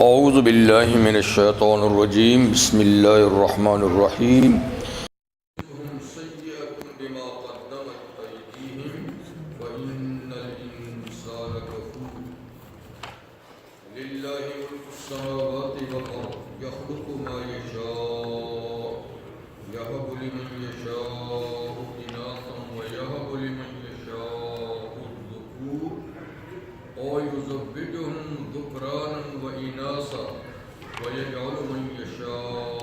اعوذ باللہ من الشیطان الرجیم بسم اللہ الرحمن الرحیم بما قدمت ایدیہم وان الانسان لکفور للہ ملک السماوات والارض یخلق ما یشاء یہب لمن یشاء اناثا ویہب لمن یشاء الذکور او یزوجہم ذکرانا واناثا ویجعل من یشاء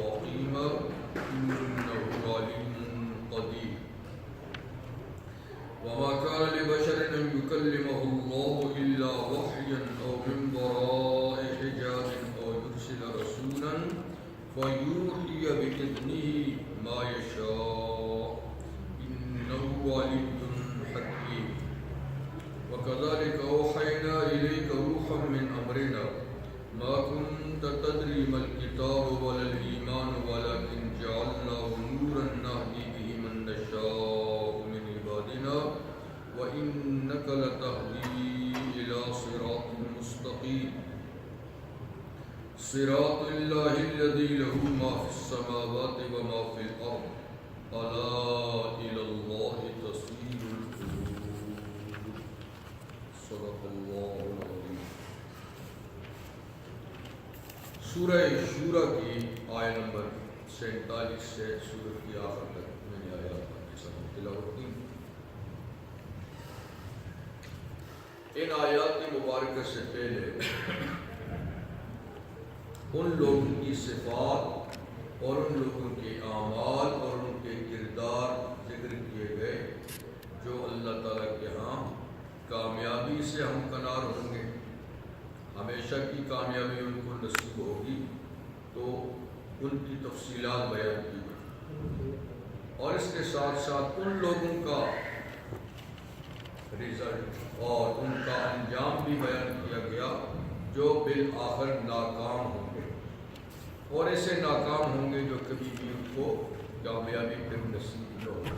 عقیما انہ علیم قدیر وما كان لبشر ان يكلمه الله الا وحيا او من وراء حجاب او يرسل رسولا فيوحي باذنه ما يشاء انه عليم حكيم وكذلك اوحينا اليك روحا من امرنا ما كنت تدري ما الكتاب ولا الايمان ولكن جعلناه نورا نهدي به من نشاء من عبادنا وانك لتهدي الى صراط مستقيم صراط الله الذي له ما في السماوات وما في الارض الا الى الله تصير الامور صدق الله العظيم. سورہ شورى کی آیہ نمبر 47 سے سورت کی آخر تک میں نے آیات کی سبق تلاوت کی. ان آیات مبارکہ سے پہلے ان لوگوں کی صفات اور ان لوگوں کے اعمال اور ان کے کردار ذکر کیے گئے جو اللہ تعالیٰ کے ہاں کامیابی سے ہمکنار ہوں گے، ہمیشہ کی کامیابی ان کو نصیب ہوگی. تو ان کی تفصیلات بیان کی گئی اور اس کے ساتھ ساتھ ان لوگوں کا رزلٹ اور ان کا انجام بھی بیان کیا گیا جو بالآخر ناکام ہوں گے، اور ایسے ناکام ہوں گے جو کبھی بھی ان کو کامیابی پھر نصیب نہ ہوگی.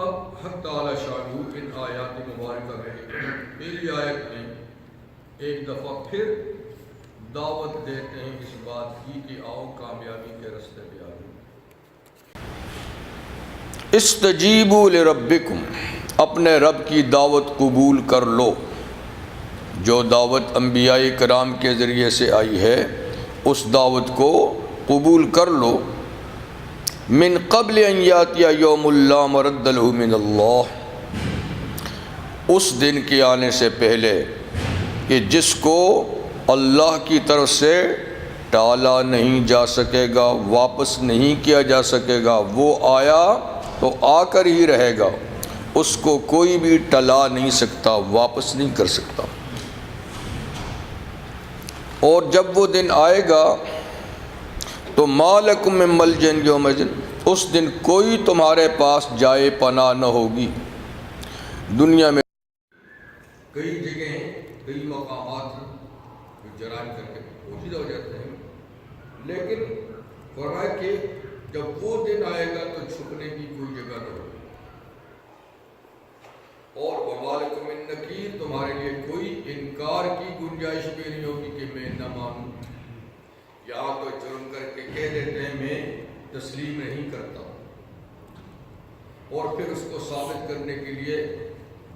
اب حق تعالی شانہ ان آیات مبارکہ میں پہلی آیت میں ایک دفعہ پھر دعوت دیتے ہیں اس بات کی کہ آؤ کامیابی کے راستے پہ آ جاؤ. استجیبوا لربکم، اپنے رب کی دعوت قبول کر لو. جو دعوت انبیاء کرام کے ذریعے سے آئی ہے اس دعوت کو قبول کر لو. من قبل ان یاتی یوم لا مرد له من اللہ، اس دن کے آنے سے پہلے کہ جس کو اللہ کی طرف سے ٹالا نہیں جا سکے گا، واپس نہیں کیا جا سکے گا. وہ آیا تو آ کر ہی رہے گا، اس کو کوئی بھی ٹلا نہیں سکتا، واپس نہیں کر سکتا. اور جب وہ دن آئے گا تو ما لکم من ملجأ یومئذ، اس دن کوئی تمہارے پاس جائے پناہ نہ ہوگی. دنیا میں کئی جگہیں کئی مقامات ہیں جو جرائم کر کے پوشیدہ ہو جاتے ہیں، لیکن فرمایا کہ جب وہ دن آئے گا تو چھپنے کی کوئی جگہ نہ ہوگی. اور وما لکم من نکیر، تمہارے لیے کوئی انکار کی گنجائش بھی نہیں ہوگی کہ میں نہ مانوں. یہاں تو جرم کر کے کہہ دیتے ہیں میں تسلیم نہیں کرتا، اور پھر اس کو ثابت کرنے کے لیے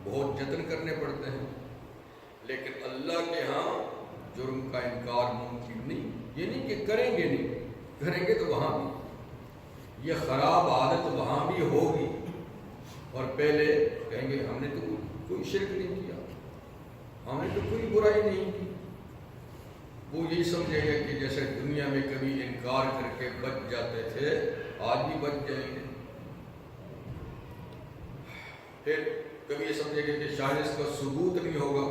بہت جتن کرنے پڑتے ہیں. لیکن اللہ کے ہاں جرم کا انکار ممکن نہیں. یہ نہیں کہ کریں گے نہیں، کریں گے تو وہاں بھی یہ خراب عادت وہاں بھی ہوگی، اور پہلے کہیں گے ہم نے تو کوئی شرک نہیں کیا، ہم نے تو کوئی برائی نہیں کی. وہ یہی سمجھیں گے کہ جیسے دنیا میں کبھی انکار کر کے بچ جاتے تھے آج بھی بچ جائیں گے. پھر کبھی یہ سمجھیں گے کہ شاید اس کا ثبوت نہیں ہوگا،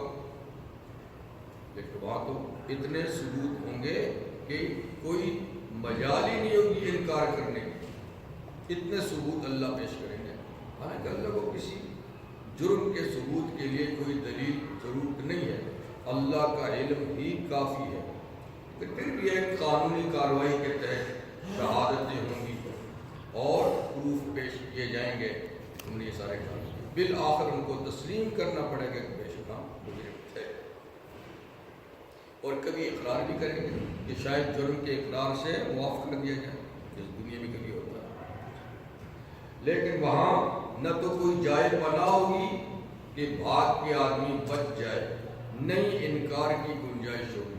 لیکن وہاں تو اتنے ثبوت ہوں گے کہ کوئی مجال ہی نہیں ہوگی انکار کرنے کی. اتنے ثبوت اللہ پیش کریں گے. حالانکہ اللہ کو کسی جرم کے ثبوت کے لیے کوئی دلیل ضرورت نہیں ہے، اللہ کا علم ہی کافی ہے. پھر بھی ایک قانونی کارروائی کے تحت شہادتیں ہوں گی اور پروف پیش کیے جائیں گے. تم نے یہ سارے کام بالآخر ان کو تسلیم کرنا پڑے گا کہ بے شک ہم مجرم تھے. اور کبھی اقرار بھی کریں گے کہ شاید جرم کے اقرار سے معاف کر دیا جائے، جس دنیا میں کبھی ہوتا ہے، لیکن وہاں نہ تو کوئی جائے پناہ ہوگی کہ بھاگ کے آدمی بچ جائے، نہیں انکار کی گنجائش ہوگی۔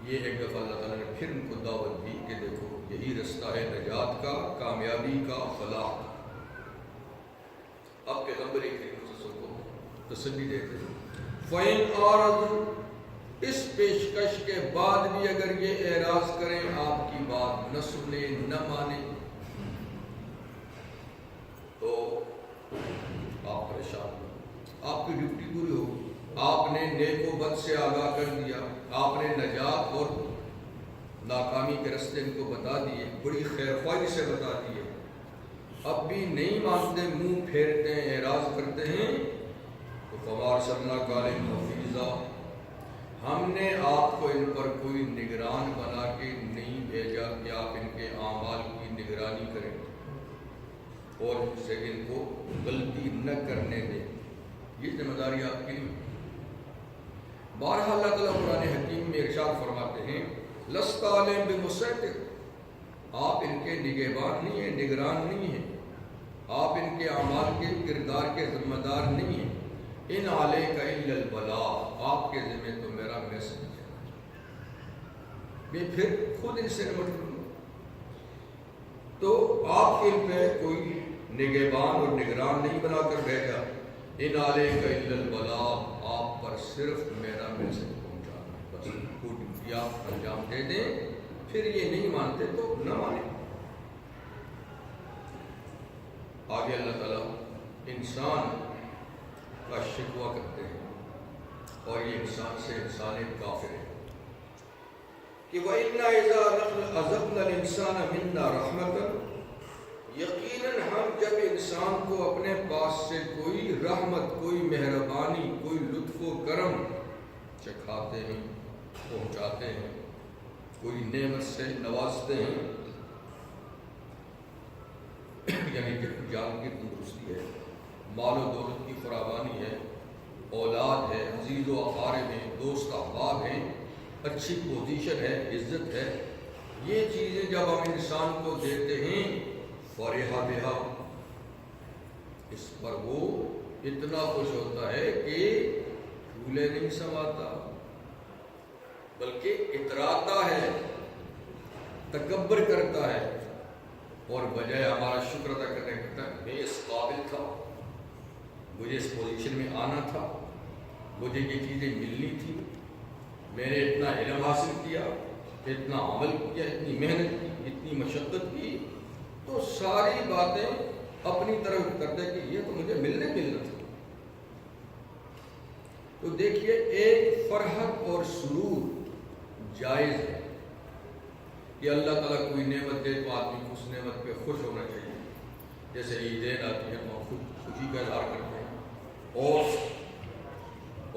یہ ایک دفعہ اللہ تعالیٰ نے پھر ان کو دعوت دی کہ دیکھو یہی رستہ ہے نجات کا، کامیابی کا، فلاح کا۔ اب پیغمبر کریم صلی اللہ علیہ وسلم کو تسلی دیتے ہیں، فَإِنْ أَعْرَضُوا، اس پیشکش کے بعد بھی اگر یہ اعراض کریں، آپ کی بات نہ سنیں، نہ مانیں، تو آپ پریشان ہو، آپ کی ڈیوٹی پوری ہوگی، آپ نے نیک و بد سے آگاہ کر دیا، آپ نے نجات اور ناکامی کے راستے ان کو بتا دیے، بڑی خیر خواہی سے بتا دیے، اب بھی نہیں مانتے، منہ پھیرتے ہیں، اعراض کرتے ہیں، تو فَمَا أَرْسَلْنَاكَ عَلَيْهِمْ حَفِيظًا، ہم نے آپ کو ان پر کوئی نگران بنا کے نہیں بھیجا کہ آپ ان کے اعمال کی نگرانی کریں اور ان سے ان کو غلطی نہ کرنے دیں، یہ ذمہ داری آپ کی نہیں۔ بہرحال اللہ تعالیٰ قرآن حکیم میں ارشاد فرماتے ہیں، لَسْتَ عَلَيْهِمْ بِمُسَيْطِرٍ، آپ ان کے نگہبان نہیں ہیں، نگران نہیں ہیں، آپ ان کے اعمال کے کردار کے ذمہ دار نہیں ہیں، ان علیک الا البلاغ، آپ کے ذمہ تو میرا میسج ہے، میں پھر خود ان سے نمٹ لوں گا، تو آپ ان پہ کوئی نگہبان اور نگران نہیں بنا کر بھیجا، ان علیک الا البلاغ، آپ پر صرف میرا میسج پہنچانا، بس وہ ڈیوٹی آپ انجام دے دیں، پھر یہ نہیں مانتے تو نہ مانیں۔ آگے اللہ تعالیٰ انسان کا شکوہ کرتے ہیں، اور یہ انسان سے انسان کافر ہے کہ وَإِنَّا إِذَا نَحْنُ أَذَقْنَا الْإِنسَانَ مِنَّا رَحْمَةً، یقیناً ہم جب انسان کو اپنے پاس سے کوئی رحمت، کوئی مہربانی، کوئی لطف و کرم چکھاتے ہیں، پہنچاتے ہیں، کوئی نعمت سے نوازتے ہیں، یعنی کہ جان کی تندرستی ہے، مال و دولت کی فراوانی ہے، اولاد ہے، عزیز و اقارب ہیں، دوست احباب ہیں، اچھی پوزیشن ہے، عزت ہے، یہ چیزیں جب ہم انسان کو دیتے ہیں، فرحہ بہا، اس پر وہ اتنا خوش ہوتا ہے کہ پھولے نہیں سماتا، بلکہ اتراتا ہے، تکبر کرتا ہے، اور بجائے ہمارا شکر ادا کرنے کا میں اس قابل تھا، مجھے اس پوزیشن میں آنا تھا، مجھے یہ چیزیں ملنی تھی، میں نے اتنا علم حاصل کیا، اتنا عمل کیا، اتنی محنت کی، اتنی مشقت کی، تو ساری باتیں اپنی طرف کرتے کہ یہ تو مجھے ملنا تھا۔ تو دیکھیے ایک فرحت اور سرور جائز ہے کہ اللہ تعالیٰ کوئی نعمت دے تو آدمی کو اس نعمت پہ خوش ہونا چاہیے، جیسے عیدین آتی ہیں تو ہم خوشی کا اظہار کرتے ہیں، اور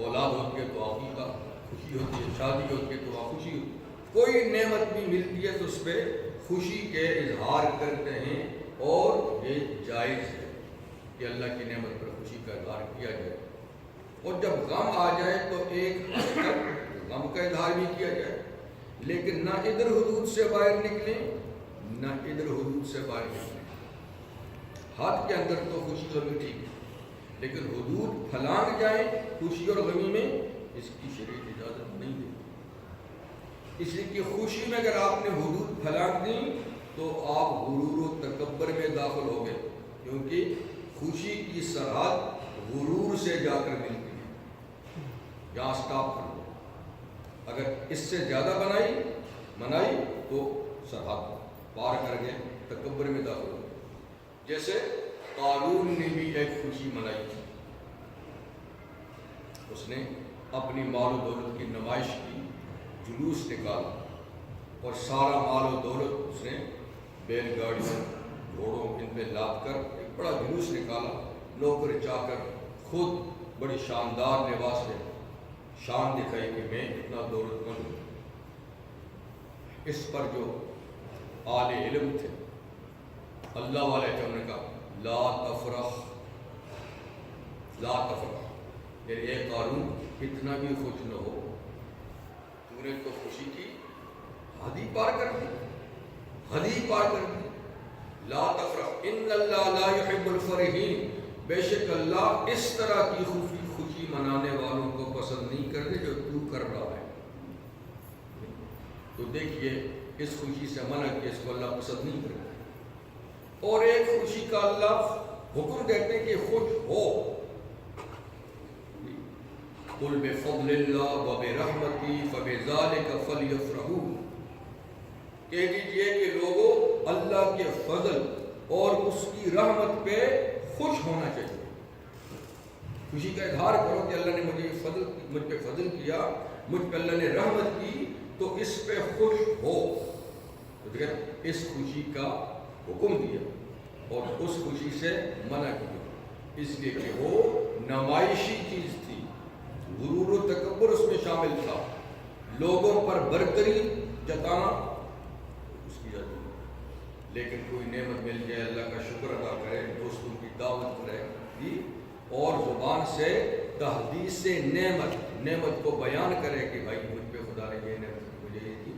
اولاد ہوتی ہے تو عقیقہ خوشی ہوتی ہے، شادی ہوتی ہے تو خوشی ہوتی ہے، کوئی نعمت بھی ملتی ہے تو اس پہ خوشی کے اظہار کرتے ہیں، اور یہ جائز ہے کہ اللہ کی نعمت پر خوشی کا اظہار کیا جائے، اور جب غم آ جائے تو ایک حد تک غم کا اظہار بھی کیا جائے، لیکن نہ ادھر حدود سے باہر نکلیں، نہ ادھر حدود سے باہر نکلیں، حد کے اندر تو خوشی غمی ٹھیک ہے، لیکن حدود پھلانگ جائیں خوشی اور غمی میں، اس کی شریعت اجازت نہیں دیتی، اس لیے کہ خوشی میں اگر آپ نے حدود پھلانگ دیں تو آپ غرور و تکبر میں داخل ہو گئے، کیونکہ خوشی کی سرحد غرور سے جا کر ملتی ہے، یہاں سٹاپ کر دو، اگر اس سے زیادہ منائی تو سرحد پار کر گئے، تکبر میں داخل ہو گئے۔ جیسے قارون نے بھی ایک خوشی منائی تھی، اس نے اپنی مال و دولت کی نمائش کی، جلوس نکالا، اور سارا مال و دولت اس نے بیل گاڑیوں، گھوڑوں ان پہ لاد کر ایک بڑا جلوس نکالا، نوکر چاکر خود بڑی شاندار لباس میں شان دکھائی کہ میں اتنا دولت مند ہوں۔ اس پر جو اہل علم تھے، اللہ والے تھے، انہوں نے کہا لا تفرح، یعنی اے قارون اتنا بھی خوش نہ ہو، تو نے تو خوشی کی حد ہی پار کر دی، حد ہی پار کر دی۔ لا تفرح ان اللہ لا يحب الفرحین، بے شک اللہ اس طرح کی خوشی منانے والوں کو پسند نہیں کرتے جو تو کر رہا ہے۔ تو دیکھیے اس خوشی سے منع کہ اس کو اللہ پسند نہیں کرتا، اور ایک خوشی کا اللہ حکم دیتے کہ خوش ہو۔ قل بفضل اللہ وبرحمتہ فبذلک فلیفرحوا، کہہ دیجئے کہ لوگوں اللہ کے فضل اور اس کی رحمت پہ خوش ہونا چاہیے، خوشی کا اظہار کرو کہ اللہ نے مجھ پہ فضل کیا، مجھ پہ اللہ نے رحمت کی، تو اس پہ خوش ہو۔ تو دیکھیں اس خوشی کا حکم دیا اور اس خوشی سے منع کیا، اس لیے کہ وہ نمائشی چیز تھی، غرور و تکبر اس میں شامل تھا، لوگوں پر برتری جتانا اس کی جاتی ہے۔ لیکن کوئی نعمت مل جائے اللہ کا شکر ادا کرے، دوستوں کی دعوت کرے اور زبان سے تحدیث سے نعمت کو بیان کرے کہ بھائی مجھ پہ خدا نے یہ نعمت مجھے یہ دی،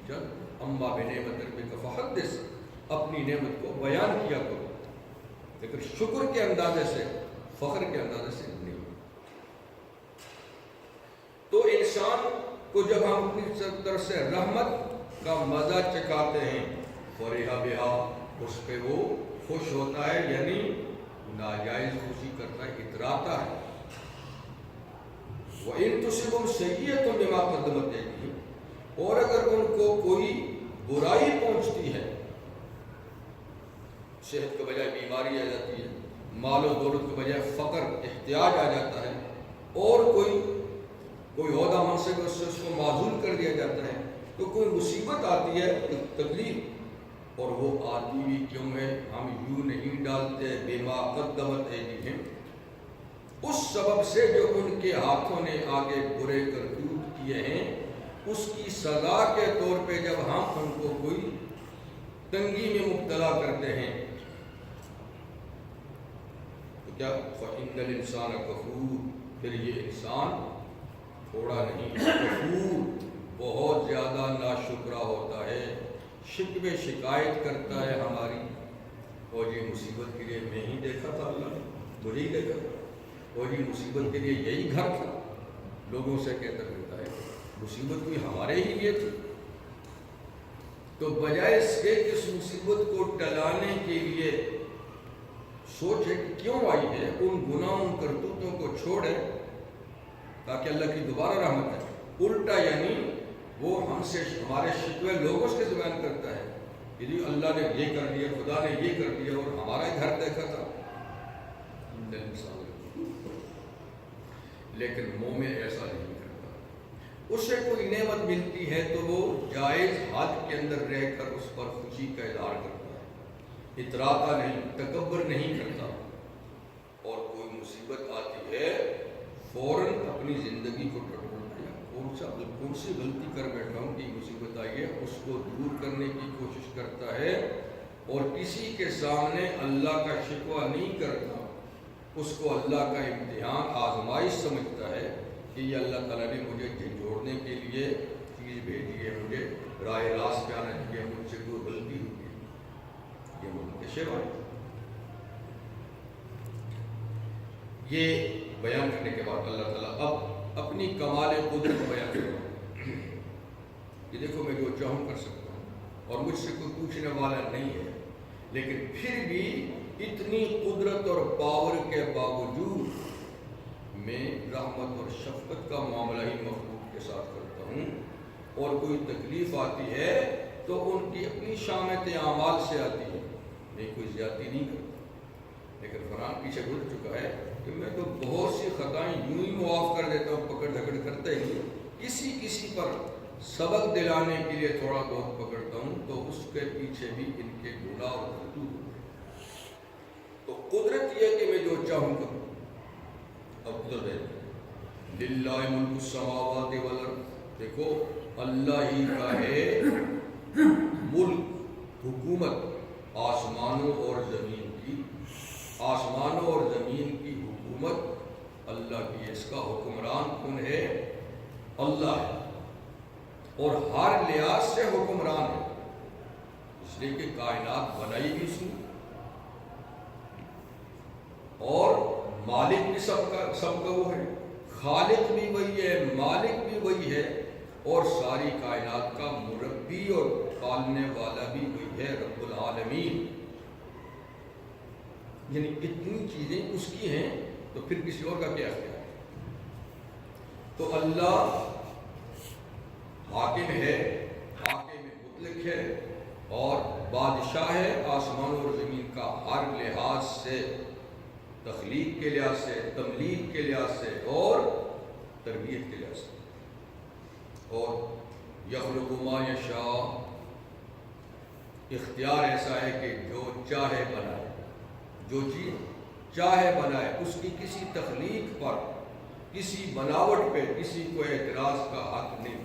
چل اما بنعمت ربک فحدث، اپنی نعمت کو بیان کیا کرو، لیکن شکر کے اندازے سے، فخر کے اندازے سے نہیں۔ تو انسان کو جب ہم اپنی طرف سے رحمت کا مزہ چکھاتے ہیں، فرحا بہا، اس پہ وہ خوش ہوتا ہے، یعنی ناجائز خوشی کرتا ہے، اتراتا ہے۔ وَإِن تُصِبْهُمْ سَيِّئَةٌ بِمَا قَدَّمَتْ أَيْدِيهِمْ، اور اگر ان کو کوئی برائی پہنچتی ہے، صحت کے بجائے بیماری آ جاتی ہے، مال و دولت کے بجائے فقر احتیاج آ جاتا ہے، اور کوئی عہدہ منصب اس کو معزول کر دیا جاتا ہے، تو کوئی مصیبت آتی ہے، تکلیف، اور وہ آتی بھی کیوں ہے؟ ہم یوں نہیں ڈالتے بما قدمت ایدیہم، اس سبب سے جو ان کے ہاتھوں نے آگے برے کرتوت کیے ہیں، اس کی سزا کے طور پہ جب ہم ان کو کوئی تنگی میں مبتلا کرتے ہیں تو کیا فَإِنَّ الْإِنسَانَ كَفُورٌ، پھر یہ انسان تھوڑا نہیں، کفور بہت زیادہ ناشکرا ہوتا ہے، شکوے شکایت کرتا ہے ہماری، اور یہ مصیبت کے لیے میں ہی دیکھا تھا، اللہ نے مجھے ہی دیکھا تھا، اور یہ مصیبت کے لیے یہی گھر تھا، لوگوں سے کہتا رہتا ہے مصیبت کوئی ہمارے ہی لیے تھی۔ تو بجائے اس کے کہ اس مصیبت کو ٹلانے کے لیے سوچے کہ کیوں آئی ہے، ان گناہوں ان کرتوتوں کو چھوڑے تاکہ اللہ کی دوبارہ رحمت ہے، الٹا یعنی وہ ہم سے ہمارے شکوے لوگوں سے بیان کرتا ہے کہ جی اللہ نے یہ کر دیا، خدا نے یہ کر دیا، اور ہمارا گھر دیکھا تھا۔ لیکن مومن ایسا نہیں کرتا، اسے کوئی نعمت ملتی ہے تو وہ جائز حد کے اندر رہ کر اس پر خوشی کا اظہار کرتا ہے، اتراتا نہیں، تکبر نہیں کرتا، اور کوئی مصیبت آتی ہے فوراً اپنی زندگی کو ٹٹولتا ہے، کون سی غلطی کر بیٹھا ہوں کہ مصیبت آئی ہے، اس کو دور کرنے کی کوشش کرتا ہے، اور کسی کے سامنے اللہ کا شکوہ نہیں کرتا، اس کو اللہ کا امتحان آزمائش سمجھتا ہے کہ یہ اللہ تعالیٰ نے مجھے جھنجھوڑنے کے لیے چیز بھیجی ہے، مجھے راہ راست پہ آنا چاہیے، مجھ سے کوئی غلطی ہوئی ہے، یہ منتشر ہے۔ یہ بیان کرنے کے بعد اللہ تعالیٰ اب اپنی کمال قدرت بیان کرتا ہے کہ دیکھو میں جو چاہوں کر سکتا ہوں، اور مجھ سے کوئی پوچھنے والا نہیں ہے، لیکن پھر بھی اتنی قدرت اور پاور کے باوجود میں رحمت اور شفقت کا معاملہ ہی مخلوق کے ساتھ کرتا ہوں، اور کوئی تکلیف آتی ہے تو ان کی اپنی شامت اعمال سے آتی ہے، میں کوئی زیادتی نہیں کرتا، لیکن قرآن پیچھے گزر چکا ہے کہ میں تو بہت سی خطائیں یوں ہی معاف کر دیتا ہوں، پکڑ دھکڑ کرتا ہی نہیں، کسی پر سبق دلانے کے لیے تھوڑا بہت پکڑتا ہوں، تو اس کے پیچھے بھی ان کے گناہ اور کرتوت ہوتے ہیں۔ تو قدرت یہ کہ میں جو چاہوں کروں، اب قدرت ہے للہ ملک السماوات والارض، دیکھو اللہ ہی کا ہے ملک، حکومت آسمانوں اور زمین کی، آسمانوں اور زمین کی حکومت اللہ کی، اس کا حکمران کن ہے اللہ ہے اور ہر لحاظ سے حکمران ہے، اس لیے کہ کائنات بنائی بھی اس نے اور مالک بھی سب کا وہ ہے، خالق بھی وہی ہے، مالک بھی وہی ہے، اور ساری کائنات کا مربی اور پالنے والا بھی وہی ہے، رب العالمین۔ یعنی اتنی چیزیں اس کی ہیں تو پھر کسی اور کا کیا اختیار ہے؟ تو اللہ حاکم ہے، حاکم مطلق ہے اور بادشاہ ہے آسمان اور زمین کا، ہر لحاظ سے، تخلیق کے لحاظ سے، تملیک کے لحاظ سے اور تربیت کے لحاظ سے۔ اور یخلق ما یشاء، اختیار ایسا ہے کہ جو چاہے بنائے، جو چیز چاہے بنائے، اس کی کسی تخلیق پر، کسی بناوٹ پہ کسی کو اعتراض کا حق نہیں،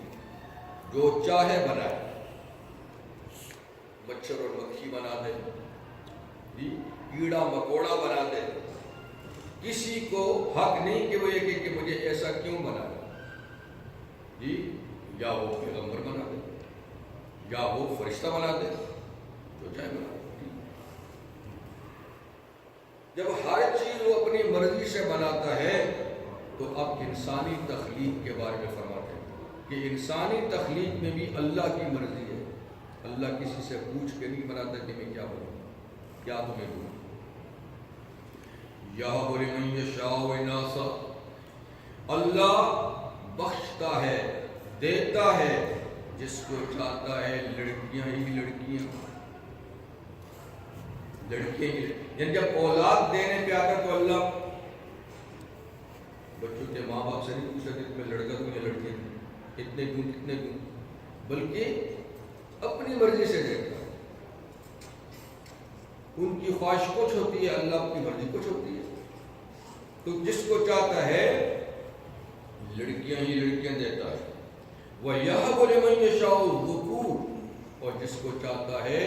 جو چاہے بنائے، مچھر اور مکھی بنا دے، کیڑا مکوڑا بنا دے، کسی کو حق نہیں کہ وہ یہ کہ مجھے ایسا کیوں بنا دے، یا وہ پیغمبر بنا دے یا وہ فرشتہ بنا دے، جو چاہے بنا دے۔ جب ہر چیز وہ اپنی مرضی سے بناتا ہے تو اب انسانی تخلیق کے بارے میں فرماتے ہیں کہ انسانی تخلیق میں بھی اللہ کی مرضی ہے، اللہ کسی سے پوچھ کے نہیں بناتا کہ میں کیا بناؤں، کیا تمہیں بناؤں۔ یَهَبُ لِمَن یَشَاءُ إِنَاثًا، اللہ بخشتا ہے، دیتا ہے جس کو چاہتا ہے لڑکیاں ہی لڑکیاں، لڑکیاں ہی، یعنی جب اولاد دینے پہ آتا تو اللہ بچوں کے ماں باپ سے نہیں پوچھتا کہ تمہیں لڑکا دوں یا لڑکیاں دوں، کتنے دوں، بلکہ اپنی مرضی سے دیتا ہے۔ ان کی خواہش کچھ ہوتی ہے، اللہ کی مرضی کچھ ہوتی ہے۔ تو جس کو چاہتا ہے لڑکیاں ہی لڑکیاں دیتا ہے، وَيَهَبُ لِمَن يَشَاءُ الذُّكُورَ، اور جس کو چاہتا ہے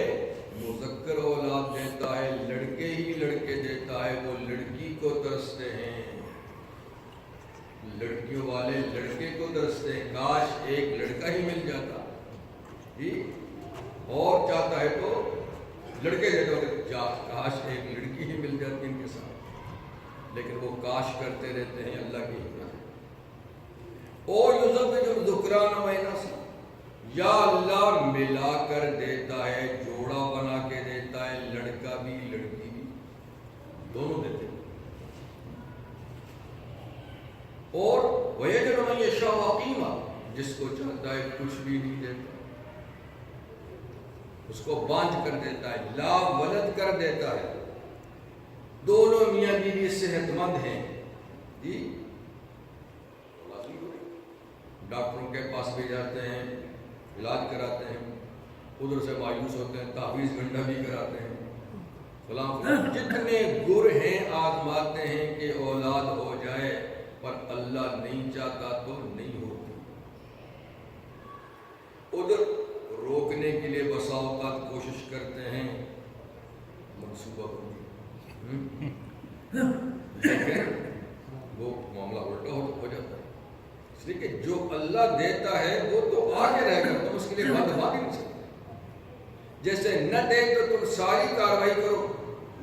مذکر اولاد دیتا ہے، لڑکے ہی لڑکے دیتا ہے۔ وہ لڑکی کو ترستے ہیں، لڑکیوں والے لڑکے کو ترستے ہیں، کاش ایک لڑکا ہی مل جاتا جی، اور چاہتا ہے تو لڑکے دیتا ہو، کاش ایک لڑکی ہی مل جاتی ان کے ساتھ، لیکن وہ کاش کرتے رہتے ہیں، اللہ کی حکمت ہے۔ اور یُزَوِّجُ الذُّکْرَانَ وَإِنَاثًا، یا اللہ ملا کر دیتا ہے، جوڑا بنا کے دیتا ہے، لڑکا بھی لڑکی بھی دونوں دیتے ہیں۔ اور وَيَجْعَلُ مَن يَشَاءُ عَقِيمًا، جس کو چاہتا ہے کچھ بھی نہیں دیتا، اس کو بانجھ کر دیتا ہے، لا ولد کر دیتا ہے۔ دونوں میاں بیوی صحت مند ہیں جی، ڈاکٹروں کے پاس بھی جاتے ہیں، علاج کراتے ہیں، ادھر سے مایوس ہوتے ہیں، تعویذ گنڈا بھی کراتے ہیں، فلاں جتنے گر ہیں آزماتے ہیں کہ اولاد ہو جائے، پر اللہ نہیں چاہتا تو نہیں ہوتی۔ ادھر روکنے کے لیے بسا اوقات کوشش کرتے ہیں، منصوبہ بندی، لیکن وہ معاملہ الٹا ہو جاتا ہے، اس لیے کہ جو اللہ دیتا ہے وہ تو آگے رہے گا، تم اس کے لیے بات ہی نہیں سکتے۔ جیسے نہ دے تو تم ساری کاروائی کرو،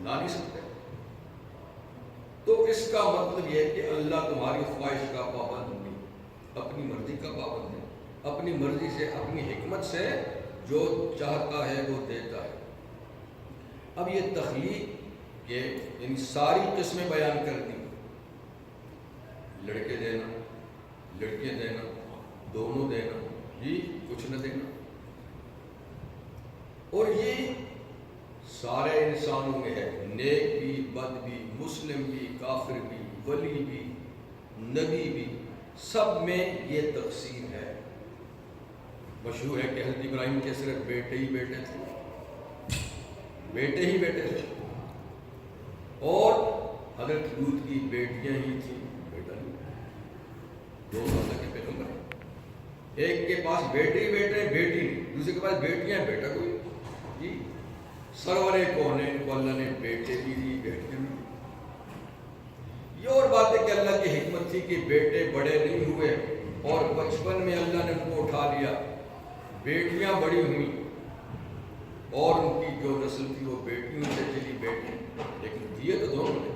لا نہیں سکتے۔ تو اس کا مطلب یہ ہے کہ اللہ تمہاری خواہش کا پابند نہیں، اپنی مرضی کا پابند ہے، اپنی مرضی سے، اپنی حکمت سے جو چاہتا ہے وہ دیتا ہے۔ اب یہ تخلیق کے ان ساری قسمیں بیان کر دی، لڑکے دینا، لڑکیاں دینا، دونوں دینا جی، کچھ نہ دینا، اور یہ سارے انسانوں میں ہے، نیک بھی، بد بھی، مسلم بھی، کافر بھی، ولی بھی، نبی بھی، سب میں یہ تقسیم ہے۔ مشہور ہے کہ حضرت ابراہیم کے صرف بیٹے ہی بیٹے تھے، بیٹے ہی بیٹے تھے، اور حضرت لوط کی بیٹیاں ہی تھیں، بیٹا نہیں، دونوں اللہ کے پیغمبر ہیں۔ ایک کے پاس بیٹے ہی بیٹے ہیں، بیٹی نہیں، دوسرے کے پاس بیٹیاں ہیں، بیٹا کوئی جی۔ سرور کونین کو اللہ نے بیٹے بھی دی، بیٹیاں بھی دی۔ یہ اور بات ہے کہ اللہ کی حکمت تھی کہ بیٹے بڑے نہیں ہوئے اور بچپن میں اللہ نے ان کو اٹھا لیا، بیٹیاں بڑی ہوئیں اور ان کی جو نسل تھی وہ بیٹیوں سے چلی بیٹی، لیکن دیے تو دونوں نے۔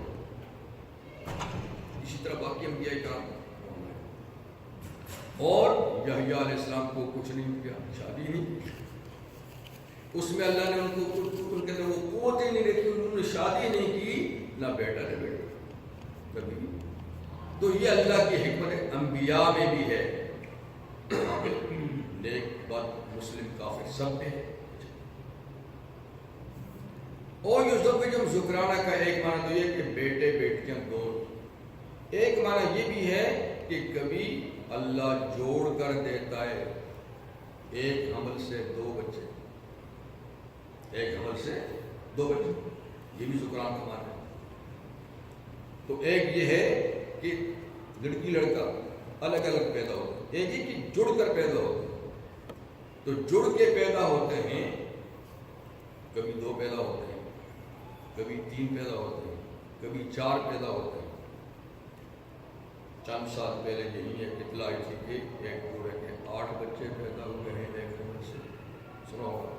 اسی طرح باقی انبیاء کرام، اور یحییٰ علیہ السلام کو کچھ نہیں کیا، شادی نہیں کی، اس میں اللہ نے ان کو ان کے اندر وہ قوت ہی نہیں رکھی، انہوں نے شادی نہیں کی، نہ بیٹا نہ بیٹی کبھی۔ تو یہ اللہ کی حکمت انبیاء میں بھی ہے، نیک بد مسلم کافر سب میں ہے۔ اور یزوجہم ذکرانہ کا ایک معنی تو یہ کہ بیٹے بیٹیاں دونوں، ایک معنی یہ بھی ہے کہ کبھی اللہ جوڑ کر دیتا ہے، ایک حمل سے دو بچے، ایک حمل سے دو بچے، یہ بھی ذکران کا معنی ہے۔ تو ایک یہ ہے کہ لڑکی لڑکا الگ الگ پیدا ہوتے ہیں، ایک ہی کہ جڑ کر پیدا ہوتے ہیں۔ تو جڑ کے پیدا ہوتے ہیں، کبھی دو پیدا ہوتے ہیں، کبھی تین پیدا ہوتے ہیں، کبھی چار پیدا ہوتے ہیں۔ چند سال پہلے یہی ایک اطلاع آئی تھی کہ ایک جوڑے کے 8 بچے پیدا ہوئے ہیں ایک حمل سے، سنا ہوگا۔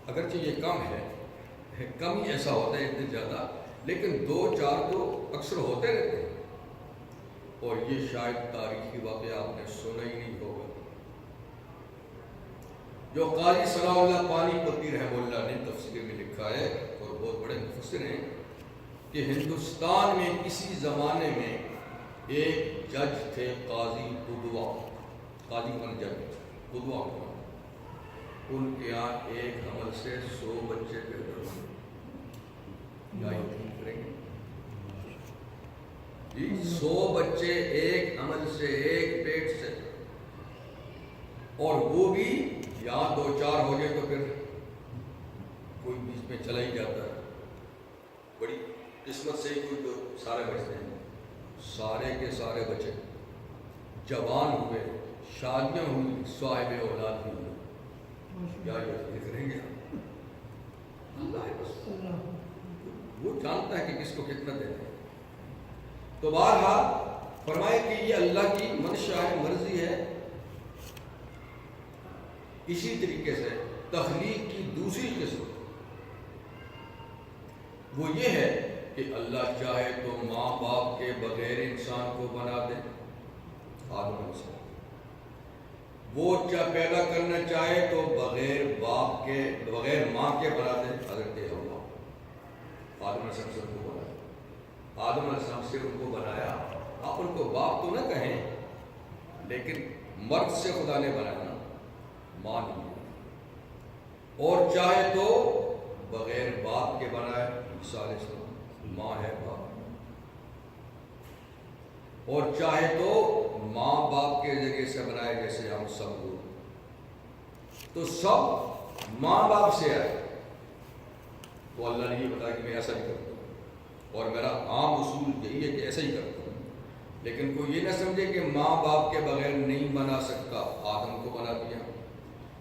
اگرچہ یہ کم ہے، کم ہی ایسا ہوتا ہے اتنے زیادہ، لیکن 2-4 تو اکثر ہوتے رہتے ہیں۔ اور یہ شاید تاریخی واقعہ آپ نے سنا ہی نہیں ہوگا، جو قاضی ثناء اللہ پانی پتی رحمہ اللہ نے تفسیر میں لکھا ہے، اور بہت بڑے مفسر ہیں، کہ ہندوستان میں کسی زمانے میں ایک جج تھے قاضی قدوہ، قاضی کون جج قدوہ کون، ان کے یہاں ایک حمل سے 100 بچے پیدا ہوئے۔ کیا یقین کریں گے جی؟ 100 بچے ایک حمل سے، ایک پیٹ سے، اور وہ بھی یہاں 2-4 ہو گئے تو پھر کوئی بیچ میں چلا ہی جاتا ہے، بڑی قسمت سے ہی کوئی تو سارے بچتے ہیں۔ سارے کے سارے بچے جوان ہوئے، شادیاں ہوئی، صاحب اولاد بھی ہوئے۔ کیا یقین کریں گے؟ اللہ ہے بس، وہ جانتا ہے کہ کس کو کتنا دینا ہے۔ تو بہرحال فرمائے کہ یہ اللہ کی منشا ہے، مرضی ہے۔ اسی طریقے سے تخلیق کی دوسری قسم وہ یہ ہے کہ اللہ چاہے تو ماں باپ کے بغیر انسان کو بنا دے، آدم علیہ السلام۔ وہ پیدا کرنا چاہے تو بغیر باپ کے، بغیر ماں کے بنا دے، حضرت حوا۔ آدم علیہ السلام سے ان کو بنایا، آدم علیہ السلام سے ان کو بنایا۔ آپ ان کو باپ تو نہ کہیں، لیکن مرد سے خدا نے بنایا، ماں نہیں۔ اور چاہے تو بغیر باپ کے بنائے، عیسیٰ علیہ السلام ماں ہے باپ، اور چاہے تو ماں باپ کے ذریعے سے بنائے، جیسے ہم سب لوگ تو سب ماں باپ سے آئے۔ تو اللہ نے یہ بتایا کہ میں ایسا ہی کرتا ہوں، اور میرا عام اصول یہی ہے کہ ایسا ہی کرتا ہوں۔ لیکن کوئی یہ نہ سمجھے کہ ماں باپ کے بغیر نہیں بنا سکتا، آدم کو بنا دیا۔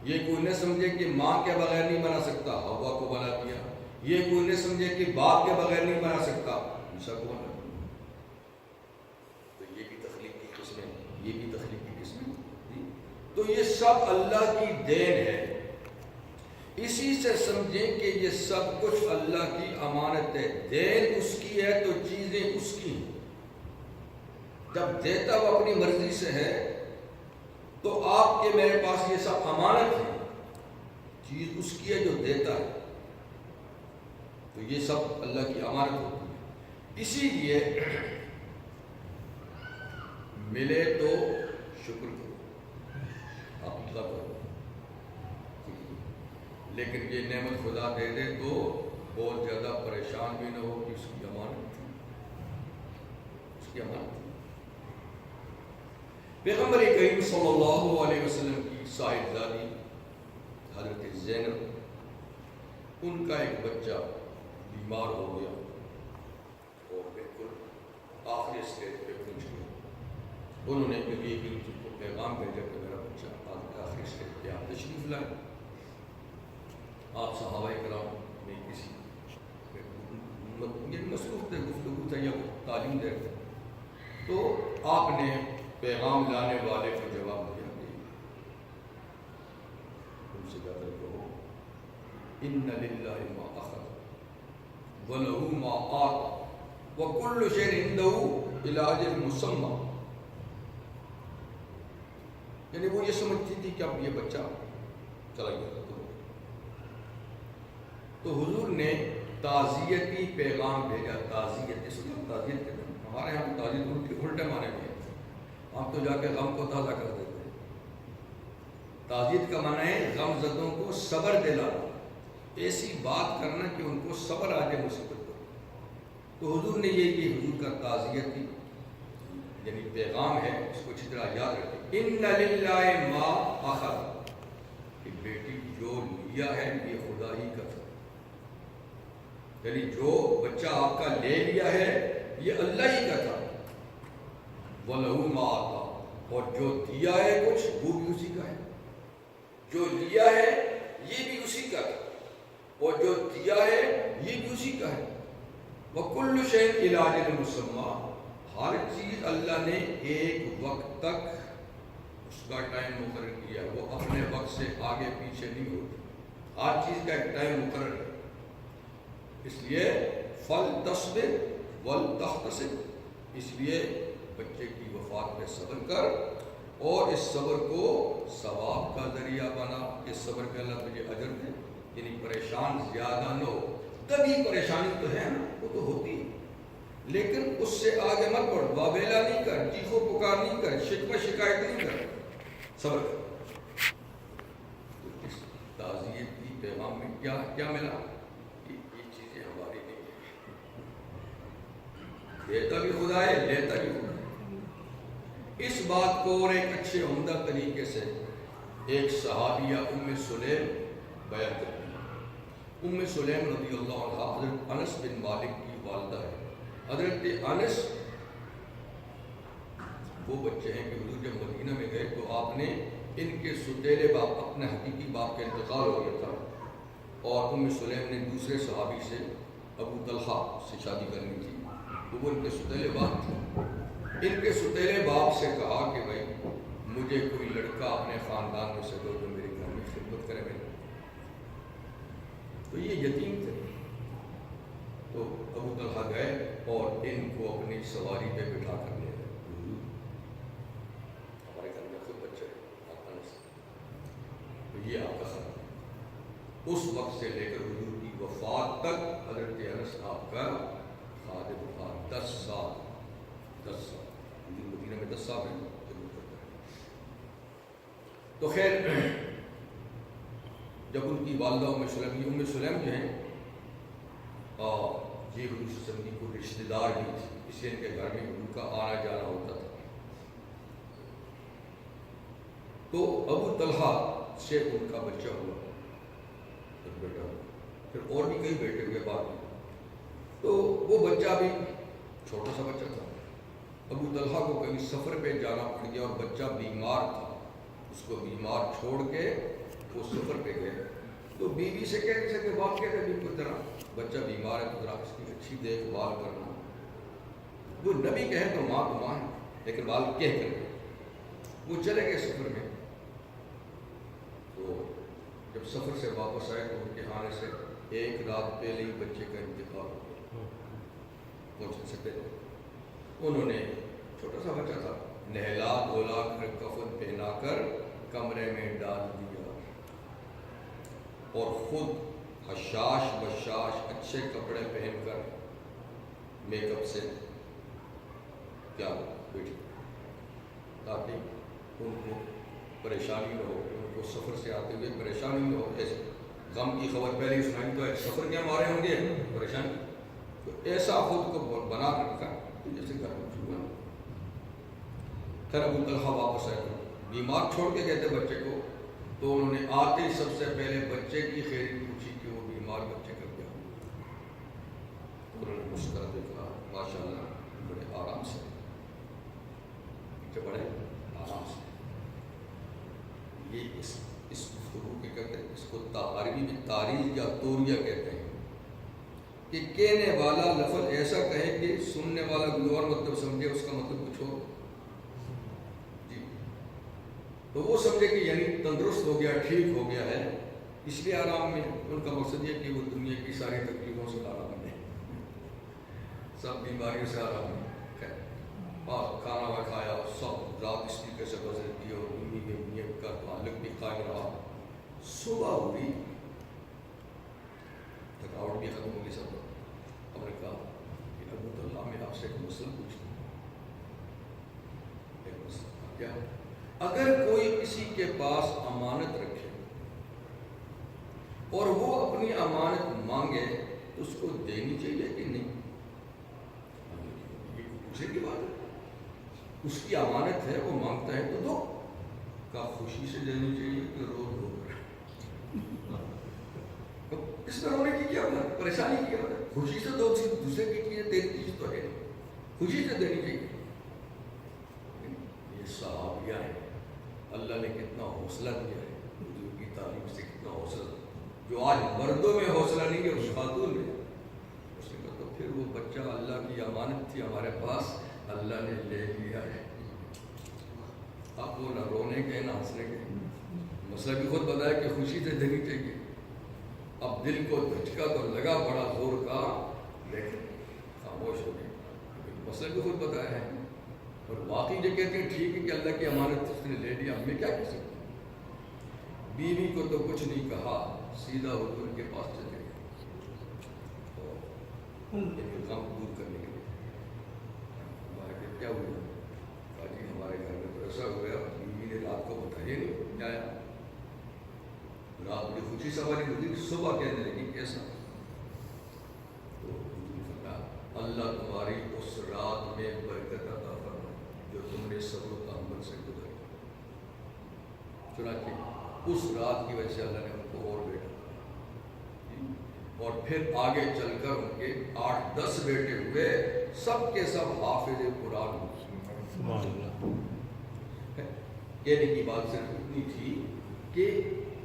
یہ کوئی نہ سمجھے کہ ماں کے بغیر نہیں بنا سکتا، حوا کو بنا دیا۔ یہ کوئی نہ سمجھے کہ باپ کے بغیر نہیں بنا سکتا، عیسیٰ کو بنا دیا۔ تو یہ بھی تخلیق کی قسمیں، یہ بھی تخلیق کی قسمیں۔ تو یہ سب اللہ کی دین ہے۔ اسی سے سمجھیں کہ یہ سب کچھ اللہ کی امانت ہے، دین اس کی ہے تو چیزیں اس کی ہیں۔ جب دیتا وہ اپنی مرضی سے ہے تو آپ کے میرے پاس یہ سب امانت ہے، چیز اس کی ہے جو دیتا ہے، تو یہ سب اللہ کی امانت ہوتی ہے۔ اسی لیے ملے تو شکر کرو، عقیدہ کرو، لیکن یہ نعمت خدا دے دے تو بہت زیادہ پریشان بھی نہ ہو کہ اس کی امانت تھی، اس کی امانت تھی۔ پیغمبر کریم صلی اللہ علیہ وسلم کی صاحبزادی حضرت زینب، ان کا ایک بچہ بیمار ہو گیا اور بالکل آخری اسٹیج پہ پہنچ گیا۔ انہوں نے نبی کریم کو پیغام بھیجا کہ میرا بچہ آخری اسٹیج پہ آپ تشریف لائیں۔ آپ صحابہ کرام میں کسی یہ مصروف تھے، گفتگو تھا یا تعلیم دے رہے تھے، تو آپ نے پیغام لانے والے کو جواب دیا کہ ان سے جا کر کہو ان للہ ما اخذ ولہ ما آتا وکل شیء عنده الی اجل مسمى، یعنی وہ یہ سمجھتی تھی کہ اب یہ بچہ چلا گیا تھا، تو حضور نے تعزیتی پیغام بھیجا۔ تعزیت اس کو تعزیت کہتے ہیں، ہمارے یہاں تعزیت الٹے معنی میں ہے، ہم تو جا کے غم کو تازہ کر دیتے ہیں۔ تعزیت کا معنی ہے غم زدوں کو صبر دلانا، ایسی بات کرنا کہ ان کو صبر آ جائے مصیبت کو۔ تو حضور نے یہ حضور کا تعزیتی یعنی پیغام ہے، اس کو اچھی طرح یاد رکھیں۔ ان للہ ما اخذ، کہ بیٹی جو لیا ہے یہ خدا ہی کا تھا، یعنی جو بچہ آپ کا لے لیا ہے یہ اللہ ہی کا تھا۔ وَلَهُ مَا آتَا، اور جو دیا ہے کچھ وہ بھی اسی کا ہے، جو لیا ہے یہ بھی اسی کا تھا، اور جو دیا ہے یہ بھی اسی کا ہے۔ وَكُلُّ شَيْءٍ إِلَىٰ أَجَلٍ مُّسَمًّى، ہر چیز اللہ نے ایک وقت تک اس کا ٹائم مقرر کیا، وہ اپنے وقت سے آگے پیچھے نہیں ہوتی، ہر چیز کا ایک ٹائم مقرر ہے۔ اس لیے فَلْتَصْبِرْ وَلْتَحْتَسِبْ، اس لیے بچے کی وفات پہ صبر کر اور اس صبر کو ثواب کا ذریعہ بنا، کہ صبر کا اللہ تجھے اجر دے، یعنی پریشان زیادہ نہ ہو۔ کبھی پریشانی تو ہے نا، وہ تو ہوتی ہے، لیکن اس سے آگے مت بڑھ، واویلا نہیں کر، چیخو پکار نہیں کر، شکوہ شکایت نہیں کر، صبر کر۔ تو اس تعزیت کی پیغام میں کیا ملا؟ یہ چیزیں ہماری نہیں ہیں، دیتا بھی خدا ہے، لیتا بھی خدا ہے۔ اس بات کو اور ایک اچھے عمدہ طریقے سے ایک صحابیہ ام سلیم بیان کرتی ہے۔ ام سلیم رضی اللہ عنہ حضرت انس بن مالک کی والدہ ہے۔ حضرت انس وہ بچے ہیں کہ حضور جب مدینہ میں گئے تو آپ نے ان کے ستیلے باپ، اپنے حقیقی باپ کا انتقال ہو گیا تھا، اور ام سلیم نے دوسرے صحابی سے ابو طلحہ سے شادی کرنی تھی، تو وہ ان کے ستیلے باپ تھے۔ ان کے ستیلے باپ سے کہا کہ بھائی مجھے کوئی لڑکا اپنے خاندان میں سے دو جو میرے گھر میں خدمت کرے میرے، تو یہ یتیم تھے۔ تو ابو طلحہ گئے اور ان کو اپنی سواری پہ بٹھا کر لے گئے۔ ہمارے گھر میں خود بچے تو یہ آپ کا خاندان، اس وقت سے لے کر حضور کی وفات تک حضرت انس آپ کا خادم تھا۔ 10 سال حضور مدینہ میں 10 سال میں ضرور کرتا ہے۔ تو خیر جب ان کی والدہ ام سلیم جو ہیں یہ حضور صلی اللہ علیہ وسلم کو رشتہ دار بھی تھی، اس لیے ان کے گھر میں حضور کا آنا جانا ہوتا تھا۔ تو ابو طلحہ سے ان کا بچہ ہوا، ایک بیٹا ہوا، پھر اور بھی کئی بیٹے ہوئے بعد میں۔ تو وہ بچہ بھی چھوٹا سا بچہ تھا۔ ابو طلحہ کو کہیں سفر پہ جانا پڑ گیا اور بچہ بیمار تھا، اس کو بیمار چھوڑ کے وہ سفر پہ گئے۔ تو بیوی سے کہہ نہیں سکے، باپ کہتے ہیں بالکل طرح بچہ بیمار ہے تو ذرا اس کی اچھی دیکھ بھال کرنا۔ وہ نبی کہے تو ماں ہے، لیکن بال کہہ کر وہ چلے گئے سفر میں۔ تو جب سفر سے واپس آئے تو ان کے آنے سے ایک رات پہلے ہی بچے کا انتقال ہو گیا، پہنچ سکتے تھے۔ انہوں نے چھوٹا سا بچہ تھا، نہلا دھولا کر کفن پہنا کر کمرے میں ڈال دیا، اور خود حشاش بشاش اچھے کپڑے پہن کر میک اپ سے کیا بیٹھی، تاکہ ان کو پریشانی نہ ہو، ان کو سفر سے آتے ہوئے پریشانی نہ ہو۔ ایسے غم کی خبر پہلے ہی سنائی تو سفر کیا مارے ہوں گے پریشانی، تو ایسا خود کو بنا کر رکھا جیسے گھر میں چھوڑا۔ پھر ابو طلحہ واپس آئے تو بیمار چھوڑ کے گئے تھے بچے کو، تو انہوں نے آتے ہی سب سے پہلے بچے کی خیریت پوچھی کہ وہ بیمار بچے کر گیا۔ انہوں نے مسکرا کے کہا ماشاء اللہ بڑے آرام سے، بڑے آرام سے۔ یہ اس گفتگو کے کہتے ہیں، اس کو عربی میں تاریخ یا توریہ کہتے ہیں۔ کہ کہنے والا لفظ ایسا کہے کہ سننے والا کوئی اور مطلب سمجھے، اس کا مطلب کچھ اور جی، تو وہ سمجھے کہ یعنی تندرست ہو گیا، ٹھیک ہو گیا ہے، اس لیے آرام میں۔ ان کا مقصد یہ کہ وہ دنیا کی ساری تکلیفوں سے آرام میں، سب بیماریوں سے آرام میں، کھانا وہ کھایا، سب رات اس طریقے سے گزر کی اور امی میں نیت کا تعلق بھی قائم رہا۔ صبح ہوئی، تھکاوٹ بھی ختم ہوگی سب۔ ہم نے کہا کہ ابو اللہ میں آپ سے ایک مسئلہ پوچھتا ہوں۔ ایک مسئلہ کیا؟ اگر کوئی کسی کے پاس امانت رکھے اور وہ اپنی امانت مانگے تو اس کو دینی چاہیے کہ نہیں؟ یہ پوچھنے کی بات ہے، اس کی امانت ہے، وہ مانگتا ہے تو دو۔ کا خوشی سے دینی چاہیے کہ رو رو کر؟ اس میں رونے کی کیا بات، پریشانی کی کیا بات؟ خوشی سے دو، دوسرے کی چیزیں تیری چیز تو ہے، خوشی سے دینی چاہیے۔ یہ صحابیہ ہیں، اللہ نے کتنا حوصلہ دیا ہے، حضور کی تعلیم سے کتنا حوصلہ، جو آج مردوں میں حوصلہ نہیں ہے اس خاتون میں۔ اس نے کہا تو پھر وہ بچہ اللہ کی امانت تھی ہمارے پاس، اللہ نے لے لیا ہے۔ آپ وہ نہ رونے کے نہ ہنسنے کے، مسئلہ بھی خود بتایا کہ خوشی سے دینی چاہیے۔ اب دل کو دھچکا تو لگا بڑا زور کا، لیکن خاموش ہو گئی، مسئلہ بھی خود بتایا ہے۔ اور واقعی جو کہتے ہیں ٹھیک ہے کہ اللہ کی امانت اس نے لے لیا، ہم نے کیا کر سکتے؟ بیوی کو تو کچھ نہیں کہا، سیدھا حضور کے پاس چلے گئے کام دور کرنے کے لیے۔ کیا ہوا؟ کہا جی ہمارے گھر میں تو ایسا ہو گیا، بیوی نے رات کو بتایا نہیں کیا ہے، رات میں خوشی سواری ہوئی، صبح کہنے لگی کیسا؟ تو فرمایا اللہ تمہاری اس رات میں برکت عطا فرمائے جو تم نے صبر و تحمل سے گزاری۔ چنانچہ اس رات کی وجہ سے اللہ نے ان کو اور بیٹا، اور پھر آگے چل کر ان کے 8-10 بیٹے ہوئے، سب کے سب حافظ قرآن ہوئے۔ کہنے کی بات صرف اتنی تھی کہ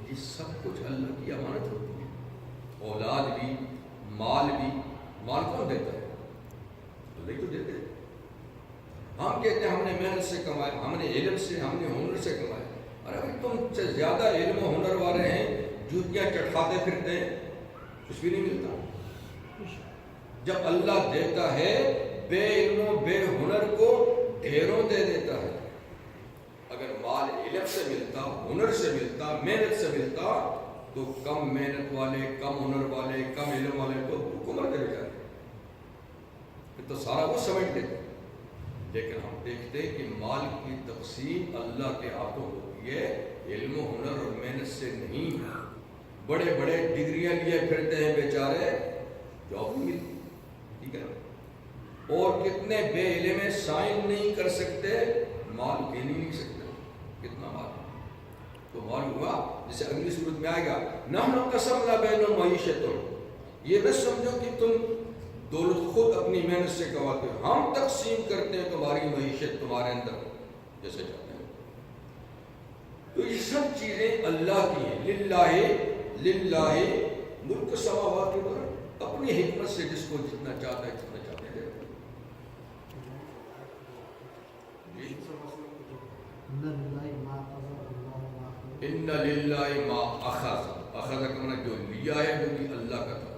یہ سب کچھ اللہ کی امانت ہوتی ہے، اولاد بھی، مال بھی۔ مال کون دیتا ہے؟ اللہ تو دیتے ہیں۔ ہم کہتے ہیں ہم نے محنت سے کمایا، ہم نے علم سے، ہم نے ہنر سے کمایا۔ ارے بھائی تم سے زیادہ علم و ہنر والے ہیں، جوتیاں چٹکاتے پھرتے ہیں، کچھ بھی نہیں ملتا۔ جب اللہ دیتا ہے بے علم و بے ہنر کو ڈھیروں دے دیتا ہے۔ اگر مال علم سے ملتا، ہنر سے ملتا، محنت سے ملتا، تو کم محنت والے، کم ہنر والے، کم علم والے تو حکومت دے جاتے، پھر تو سارا وہ سمجھ لیتے۔ لیکن ہم دیکھتے ہیں کہ مال کی تقسیم اللہ کے ہاتھوں ہوتی ہے، علم و ہنر اور محنت سے نہیں۔ بڑے بڑے ڈگریاں لیے پھرتے ہیں بیچارے، جاب نہیں ملتی، ٹھیک ہے، اور کتنے بے علم سائن نہیں کر سکتے، مال گن ہی نہیں سکتے کتنا مال۔ تو مال ہوا جسے اگلی صورت میں آئے گا، نحن قسمنا بینہم معیشتہم، یہ نہ سمجھو کہ تم دولت خود اپنی محنت سے کماتے ہو، ہم تقسیم کرتے ہیں تمہاری معیشت تمہارے اندر جیسے چاہتے ہیں۔ تو یہ سب چیزیں اللہ کی ہیں، للہ ملک السماوات والارض، اپنی حکمت سے جس کو جتنا چاہتا ہے جتنا چاہتے ہیں۔ ان للہ ما اخذ، اخذ کا معنی جو لیا ہے وہ بھی اللہ کا تھا،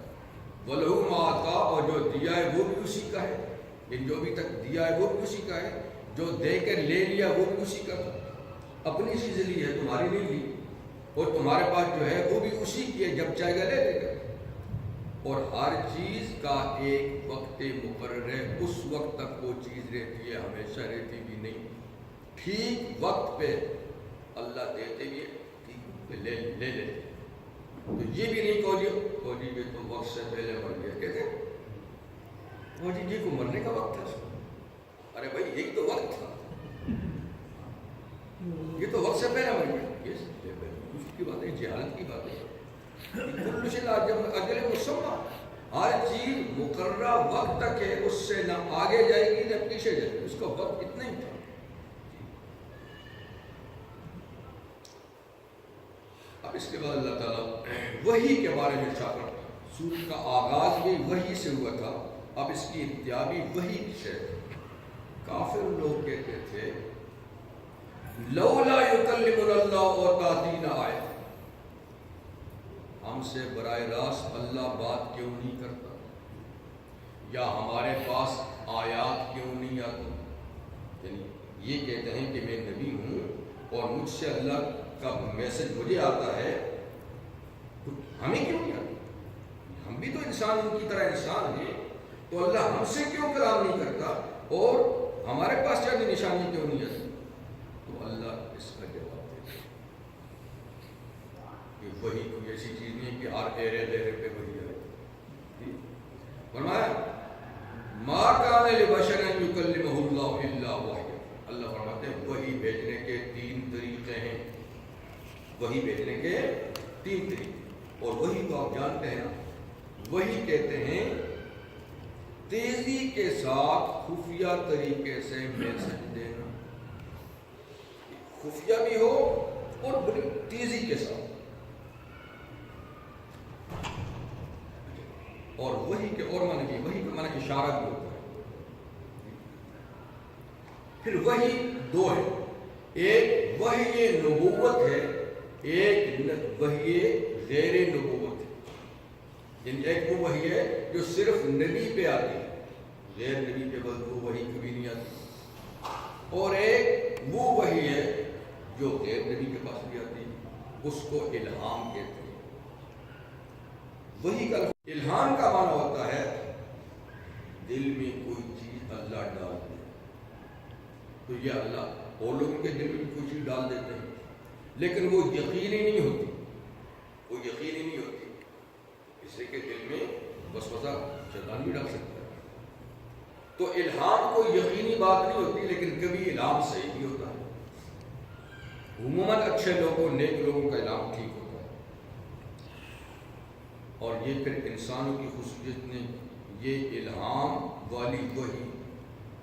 وَلَهُ مَا عَطَا، اور جو دیا ہے وہ بھی اسی کا ہے، جو بھی تک دیا ہے وہ بھی اسی کا ہے، جو دے کر لے لیا وہ بھی اسی کا تھا۔ اپنی چیزیں لی ہے، تمہاری نہیں لی، اور تمہارے پاس جو ہے وہ بھی اسی کی ہے، جب چاہے گا لے لے گا۔ اور ہر چیز کا ایک وقت مقرر ہے، اس وقت تک وہ چیز رہتی ہے، ہمیشہ رہتی بھی نہیں۔ ٹھیک وقت پہ اللہ دیتے بھی ہے، ٹھیک پہ لے لے۔ تو یہ بھی نہیں کہو جی یہ تو وقت سے پہلے مر گیا، کہتے وہ جی کو مرنے کا وقت تھا۔ ارے بھائی یہی تو وقت تھا، یہ تو وقت سے پہلے مر گیا، یہ کی بات ہے، جہالت کی بات ہے۔ کل شیء اجل مسمى، ہر چیز مقررہ وقت تک ہے، اس سے نہ آگے جائے گی نہ پیچھے جائے گی، اس کا وقت اتنا ہی تھا۔ اب اس کے بعد اللہ تعالیٰ وحی کے بارے میں ارشاد کرتا ہے، سورت کا آغاز بھی وحی سے ہوا تھا، اب اس کی انتہا بھی وحی سے۔ کافر لوگ کہتے تھے لولا یکلمنا اللہ و تاتینا آیہ، ہم سے براہ راست اللہ بات کیوں نہیں کرتا، یا ہمارے پاس آیات کیوں نہیں آتی۔ یعنی یہ کہتے ہیں کہ میں نبی ہوں اور مجھ سے اللہ کا میسج مجھے آتا ہے، ہمیں کیوں نہیں آتا؟ ہم بھی تو انسان، ان کی طرح انسان ہیں، تو اللہ ہم سے کیوں کلام نہیں کرتا اور ہمارے پاس چاہے نشانی کیوں نہیں آتی؟ تو اللہ اس کا جواب دیتے کہ وہی کوئی ایسی چیز نہیں ہے کہ ہر ایرے پہ وہی آئے۔ فرمایا ما کان لبشر ان یکلمہ اللہ الا وحیا، اللہ فرماتے ہیں وحی بھیجنے کے 3 طریقے ہیں، وحی بھیجنے کے 3 طریقے، اور وحی تو آپ جانتے ہیں نا، وحی کہتے ہیں تیزی کے ساتھ خفیہ طریقے سے میسج دینا، خفیہ بھی ہو اور بڑی تیزی کے ساتھ۔ اور وحی کے اور معنی بھی، وحی کا معنی اشارہ بھی ہوتا ہے۔ پھر وحی 2 ہے، ایک وحی نبوت ہے، ایک وحی غیر نبوت ہے۔ یعنی ایک وہ وحی ہے جو صرف نبی پہ آتی ہے، غیر نبی پہ بس وہ وحی کبھی نہیں آتی، اور ایک وہ وحی ہے جو غیر نبی کے پاس بھی آتی ہے، اس کو الہام کہتے ہیں۔ وحی کا الہام کا معنی ہوتا ہے دل میں کوئی چیز اللہ ڈال دے، تو یہ اللہ اور لوگوں کے دل میں بھی کوئی چیز ڈال دیتے ہیں، لیکن وہ یقینی نہیں ہوتی، وہ یقینی نہیں ہوتی، اس لیے کہ دل میں وسوسہ شیطان بھی ڈال سکتا ہے۔ تو الہام کوئی یقینی بات نہیں ہوتی، لیکن کبھی الہام صحیح بھی ہوتا ہے۔ عموماً اچھے لوگوں، نیک لوگوں کا الہام ٹھیک ہوتا ہے، اور یہ پھر انسانوں کی خصوصیت نے یہ الہام والی وحی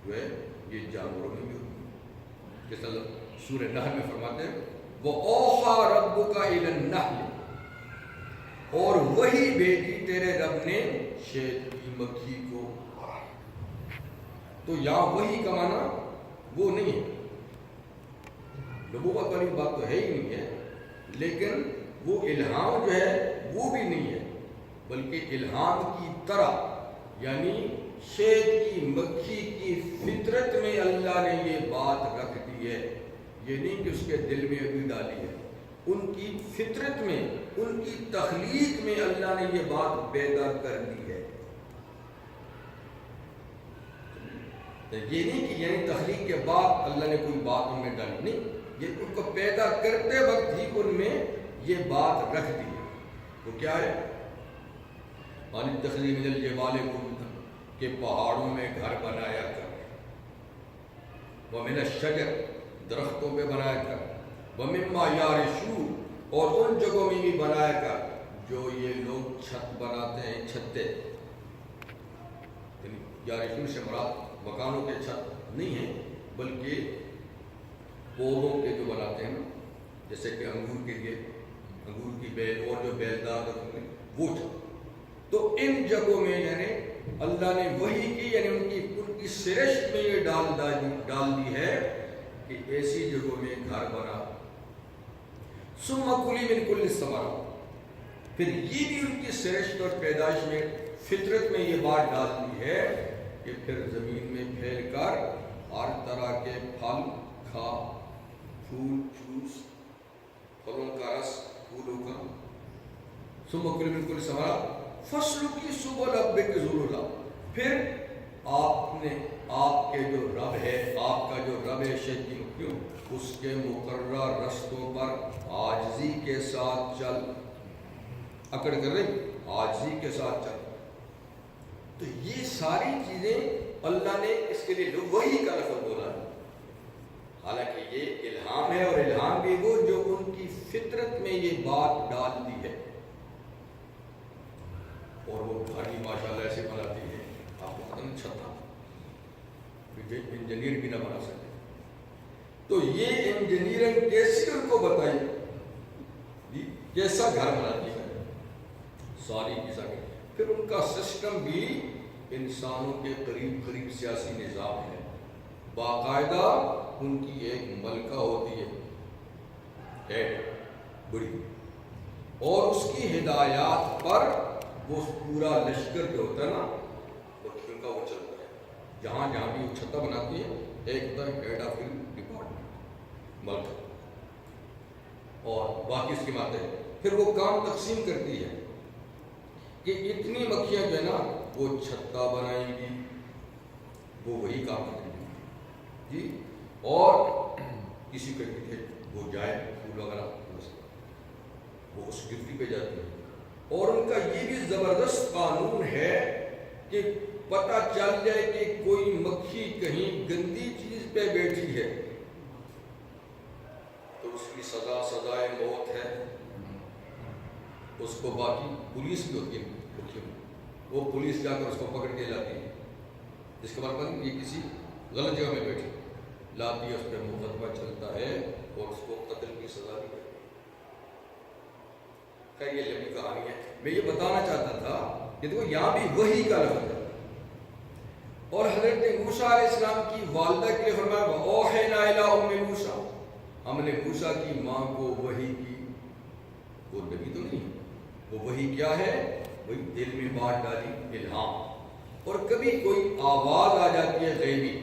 جو ہے یہ جانوروں میں بھی ہوتی ہے۔ جیسے اللہ سورہ نحل میں فرماتے ہیں وَأَوْحَىٰ رَبُّكَ إِلَى النَّحْلِ، اور وہی بھیجی تیرے رب نے شہد کی مکھی کو۔ تو یہاں وحی کا معنی وہ نہیں ہے، نبوت والی بات تو ہے ہی نہیں ہے، لیکن وہ الہام جو ہے وہ بھی نہیں ہے، بلکہ الہام کی طرح، یعنی شہد کی مکھی کی فطرت میں اللہ نے یہ بات رکھ دی ہے، یہ نہیں کہ اس کے دل میں ابھی ڈالی ہے، ان کی فطرت میں، ان کی تخلیق میں اللہ نے یہ بات پیدا کر دی ہے۔ یہ نہیں کہ یعنی تخلیق کے بعد اللہ نے کوئی بات ان میں ڈالی، نہیں، یہ ان کو پیدا کرتے وقت ہی ان میں یہ بات رکھ دی ہے۔ وہ کیا ہے؟ وَأَنِ اتَّخِذِي مِنَ الْجِبَالِ بُيُوتًا، کہ پہاڑوں میں گھر بنایا کر، وَمِنَ الشَّجَرِ، درختوں پہ بنایا کر، وَمِمَّا يَعْرِشُونَ، اور ان جگہوں میں بھی بنایا کر جو یہ لوگ چھت بناتے ہیں، چھتے، یعرشون سے مراد مکانوں کے چھت نہیں ہیں، بلکہ پودوں کے جو بناتے ہیں، جیسے کہ انگور کے لیے انگور کی بیل اور جو بیلدار ہوتے ہیں وہ چھت۔ تو ان جگہوں میں یعنی اللہ نے وحی کی، یعنی ان کی سرشت میں یہ ڈال دی ہے کہ ایسی جگہوں میں گھر بنا۔ ثم کلی من کل الثمرات، پھر یہ بھی ان کی سرشت اور پیدائش میں، فطرت میں یہ بات ڈال دی ہے کہ پھر زمین میں پھیل کر ہر طرح کے پھل کھا، پھول چوس، پھلوں کا رس، پھولوں کا۔ ثم کلی من کل الثمرات فَاسْلُكِي سُبُلَ رَبِّكِ ذُلُلًا، پھر آپ کے جو رب ہے، آپ کا جو رب ہے شہد کی مکھیوں، اس کے مقررہ رستوں پر عاجزی کے ساتھ چل، اکڑ کر رہی عاجزی کے ساتھ چل۔ تو یہ ساری چیزیں اللہ نے اس کے لیے وحی کا لفظ بولا ہے، حالانکہ یہ الہام ہے، اور الہام بھی وہ جو ان کی فطرت میں یہ بات ڈال دی ہے، اور وہ گھاڑی ماشاءاللہ ایسے بناتی ہے، آپ کو پتہ نہیں چھتا، انجینئر بھی نہ بنا سکتے۔ تو یہ انجینئرنگ کیسی ان کو بتائی، کیسا گھر بناتی ہے، ساری کی ساری پھر ان کا سسٹم بھی انسانوں کے قریب قریب سیاسی نظام ہے، باقاعدہ ان کی ایک ملکہ ہوتی ہے بڑی، اور اس کی ہدایات پر وہ پورا لشکر جو ہوتا ہے نا ان کا وہ چلتا ہے، جہاں جہاں بھی وہ چھتہ بناتی ہے ایک ہوتا ہے ہیڈ آف ڈپارٹمنٹ ملک، اور باقی اس کی باتیں پھر وہ کام تقسیم کرتی ہے کہ اتنی مکھیاں جو ہے نا وہ چھتہ بنائیں گی، وہ وہی کام کریں گی جی، اور کسی کے پیچھے وہ جائے پھول وغیرہ وہ اس ڈیوٹی پہ جاتی ہے، اور ان کا یہ بھی زبردست قانون ہے کہ پتہ چل جائے کہ کوئی مکھی کہیں گندی چیز پہ بیٹھی ہے تو اس کی سزائے موت ہے، اس کو باقی پولیس بھی ہوتی ہے وہ پولیس جا کر اس کو پکڑ کے لاتی ہے، جس کے بعد یہ کسی غلط جگہ میں بیٹھی لاتی ہے، اس پہ مقدمہ چلتا ہے اور اس کو قتل کی سزا دی جاتی ہے۔ خیر یہ لمبی کہانی ہے، میں یہ بتانا چاہتا تھا کہ دیکھو یہاں بھی وحی کا لفظ ہے، اور حضرت موسیٰ علیہ السلام کی والدہ کے لیے فرمایا وَأَوْحَيْنَا إِلَىٰ أُمِّ مُوسَىٰ، ہم نے موسیٰ کی ماں کو وحی کی، وہ نبی تو نہیں، وہ وحی کیا ہے، وہی دل میں بات ڈالی الہام، اور کبھی کوئی آواز آ جاتی ہے غیبی،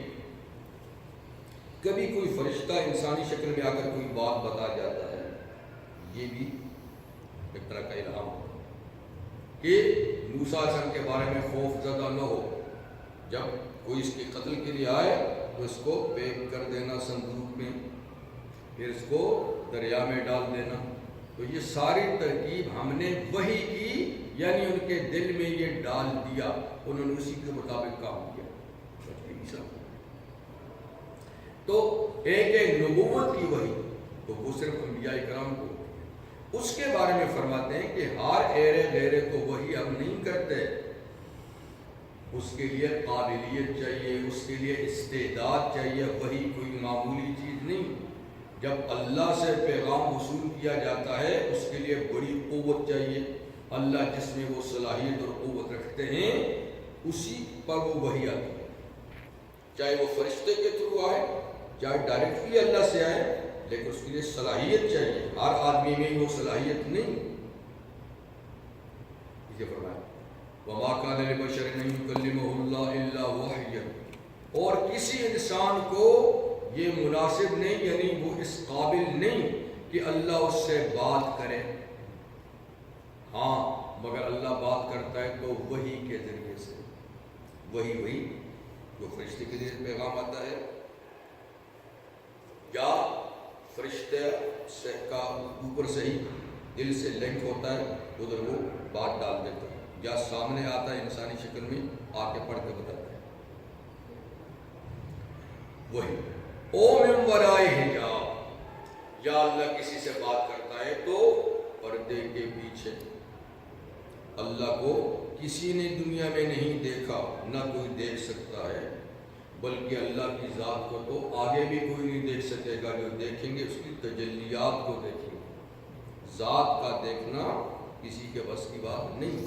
کبھی کوئی فرشتہ انسانی شکل میں آ کر کوئی بات بتا جاتا ہے، یہ بھی ایک طرح کا الہام ہو کہ موسیٰ علیہ السلام کے بارے میں خوف زدہ نہ ہو، جب کوئی اس کے قتل کے لیے آئے تو اس کو پیک کر دینا صندوق میں، پھر اس کو دریا میں ڈال دینا، تو یہ ساری ترکیب ہم نے وحی کی، یعنی ان کے دل میں یہ ڈال دیا، انہوں نے اسی کے مطابق کام کیا۔ تو ایک نبوت کی وحی تو وہ صرف انبیاء کرام کو، اس کے بارے میں فرماتے ہیں کہ ہر ایرے غیرے کو وحی ہم نہیں کرتے، اس کے لیے قابلیت چاہیے، اس کے لیے استعداد چاہیے، وحی کوئی معمولی چیز نہیں، جب اللہ سے پیغام وصول کیا جاتا ہے اس کے لیے بڑی قوت چاہیے، اللہ جس میں وہ صلاحیت اور قوت رکھتے ہیں اسی پر وہ وحی آتی ہے، چاہے وہ فرشتے کے تھرو آئے چاہے ڈائریکٹلی اللہ سے آئے، لیکن اس کے لیے صلاحیت چاہیے، ہر آدمی میں وہ صلاحیت نہیں، یہ فرمایا وَمَا كَانَ لِبَشَرٍ أَن يُكَلِّمَهُ اللَّهُ إِلَّا وَحْيًا، اور کسی انسان کو یہ مناسب نہیں، یعنی وہ اس قابل نہیں کہ اللہ اس سے بات کرے، ہاں مگر اللہ بات کرتا ہے تو وحی کے ذریعے سے، وہی جو فرشتے کے ذریعے پیغام آتا ہے، یا فرشتے سے کا اوپر سے ہی دل سے لنک ہوتا ہے، ادھر وہ بات ڈال دیتا ہے، یا سامنے آتا ہے انسانی شکل میں آ کے پڑھ کے بتاتا ہے، وہی او من ورائے حجاب، یا اللہ کسی سے بات کرتا ہے تو پردے کے پیچھے، اللہ کو کسی نے دنیا میں نہیں دیکھا، نہ کوئی دیکھ سکتا ہے، بلکہ اللہ کی ذات کو تو آگے بھی کوئی نہیں دیکھ سکے گا، جو دیکھیں گے اس کی تجلیات کو دیکھیں گے، ذات کا دیکھنا کسی کے بس کی بات نہیں،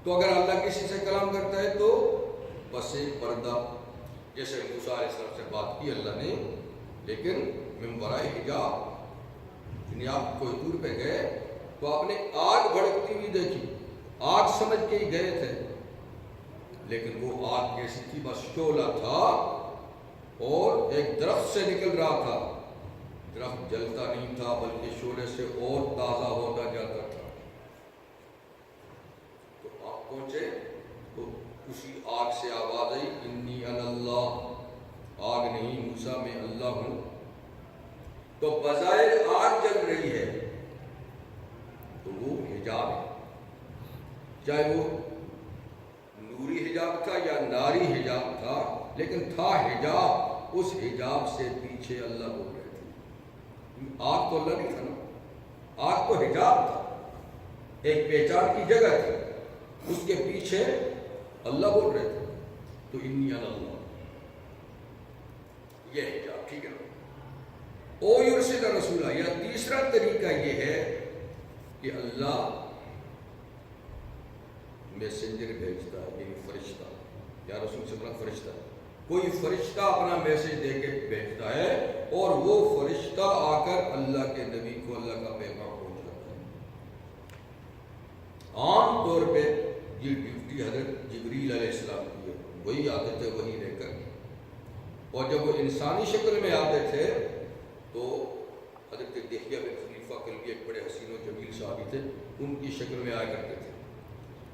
تو اگر اللہ کسی سے کلام کرتا ہے تو بس ایک پردہ، جیسے موسیٰ علیہ السلام سے بات کی اللہ نے، لیکن من ورائے حجاب، یعنی آپ کوئی دور پہ گئے تو آپ نے آگ بھڑکتی ہوئی دیکھی، آگ سمجھ کے ہی گئے تھے، لیکن وہ آگ کیسی تھی، بس شعلہ تھا اور ایک درخت سے نکل رہا تھا، درخت جلتا نہیں تھا بلکہ شعلے سے اور تازہ ہوتا جاتا تھا، تو آپ پہنچے تو اسی آگ سے آواز آئی انی انا اللہ، آگ نہیں موسیٰ میں اللہ ہوں، تو بظاہر آگ جل رہی ہے تو وہ حجاب ہے، چاہے وہ نوری حجاب تھا یا ناری حجاب تھا، لیکن تھا حجاب، اس حجاب سے پیچھے اللہ بول رہے تھے، آگ تو اللہ نہیں تھا نا، آگ تو حجاب تھا، ایک پہچان کی جگہ تھی، اس کے پیچھے اللہ بول رہے تھے، تو انی انا اللہ، یہ حجاب، ٹھیک ہے نا۔ او یرسل رسولہ، یا تیسرا طریقہ یہ ہے کہ اللہ میسنجر بھیجتا ہے، یعنی فرشتہ، یا رسول سے مراد فرشتہ، کوئی فرشتہ اپنا میسج دے کے بھیجتا ہے اور وہ فرشتہ آ کر اللہ کے نبی کو اللہ کا پیغام پہنچاتا ہے۔ عام طور پہ یہ ڈیوٹی حضرت جبریل علیہ السلام کی ہے، وہی آتے تھے وہی لے کر، اور جب وہ انسانی شکل میں آتے تھے تو حضرت دحیہ بن خلیفہ کلبی ایک بڑے حسین و جمیل صحابی تھے، ان کی شکل میں آیا کرتے تھے۔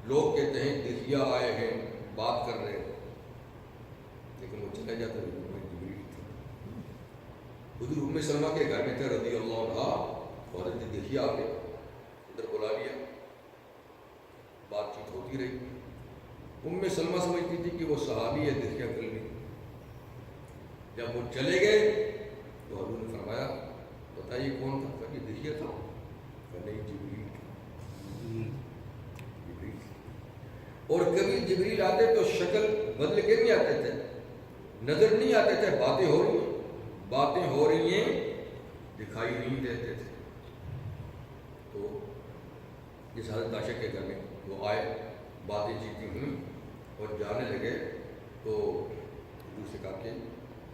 لوگ کہتے ہیں دحیہ آئے ہیں بات کر رہے ہیں، لیکن وہ چلے جاتے تھے، جبریل تھے۔ حضور ام سلمہ کے گھر میں تھے رضی اللہ عنہ، اور حضرت دحیہ آ کے ادھر بلا لیا، بات چیت ہوتی رہی۔ ام سلمہ سمجھتی تھی کہ وہ صحابی ہے دحیہ کلبی۔ جب وہ چلے گئے تو حضور نے فرمایا بتائیے کون تھا؟ کہا یہ دحیہ تھا۔ کہا نہیں، جبریل تھا۔ جبریل۔ اور کبھی جبریل آتے تو شکل بدل کے نہیں آتے تھے، نظر نہیں آتے تھے، باتیں ہو رہی ہیں، باتیں ہو رہی ہیں، دکھائی نہیں دیتے تھے۔ تو جس حضرت عائشہ کے گھر میں وہ آئے، باتیں چیتیں ہوئیں اور جانے لگے تو حضور سے کہا کہ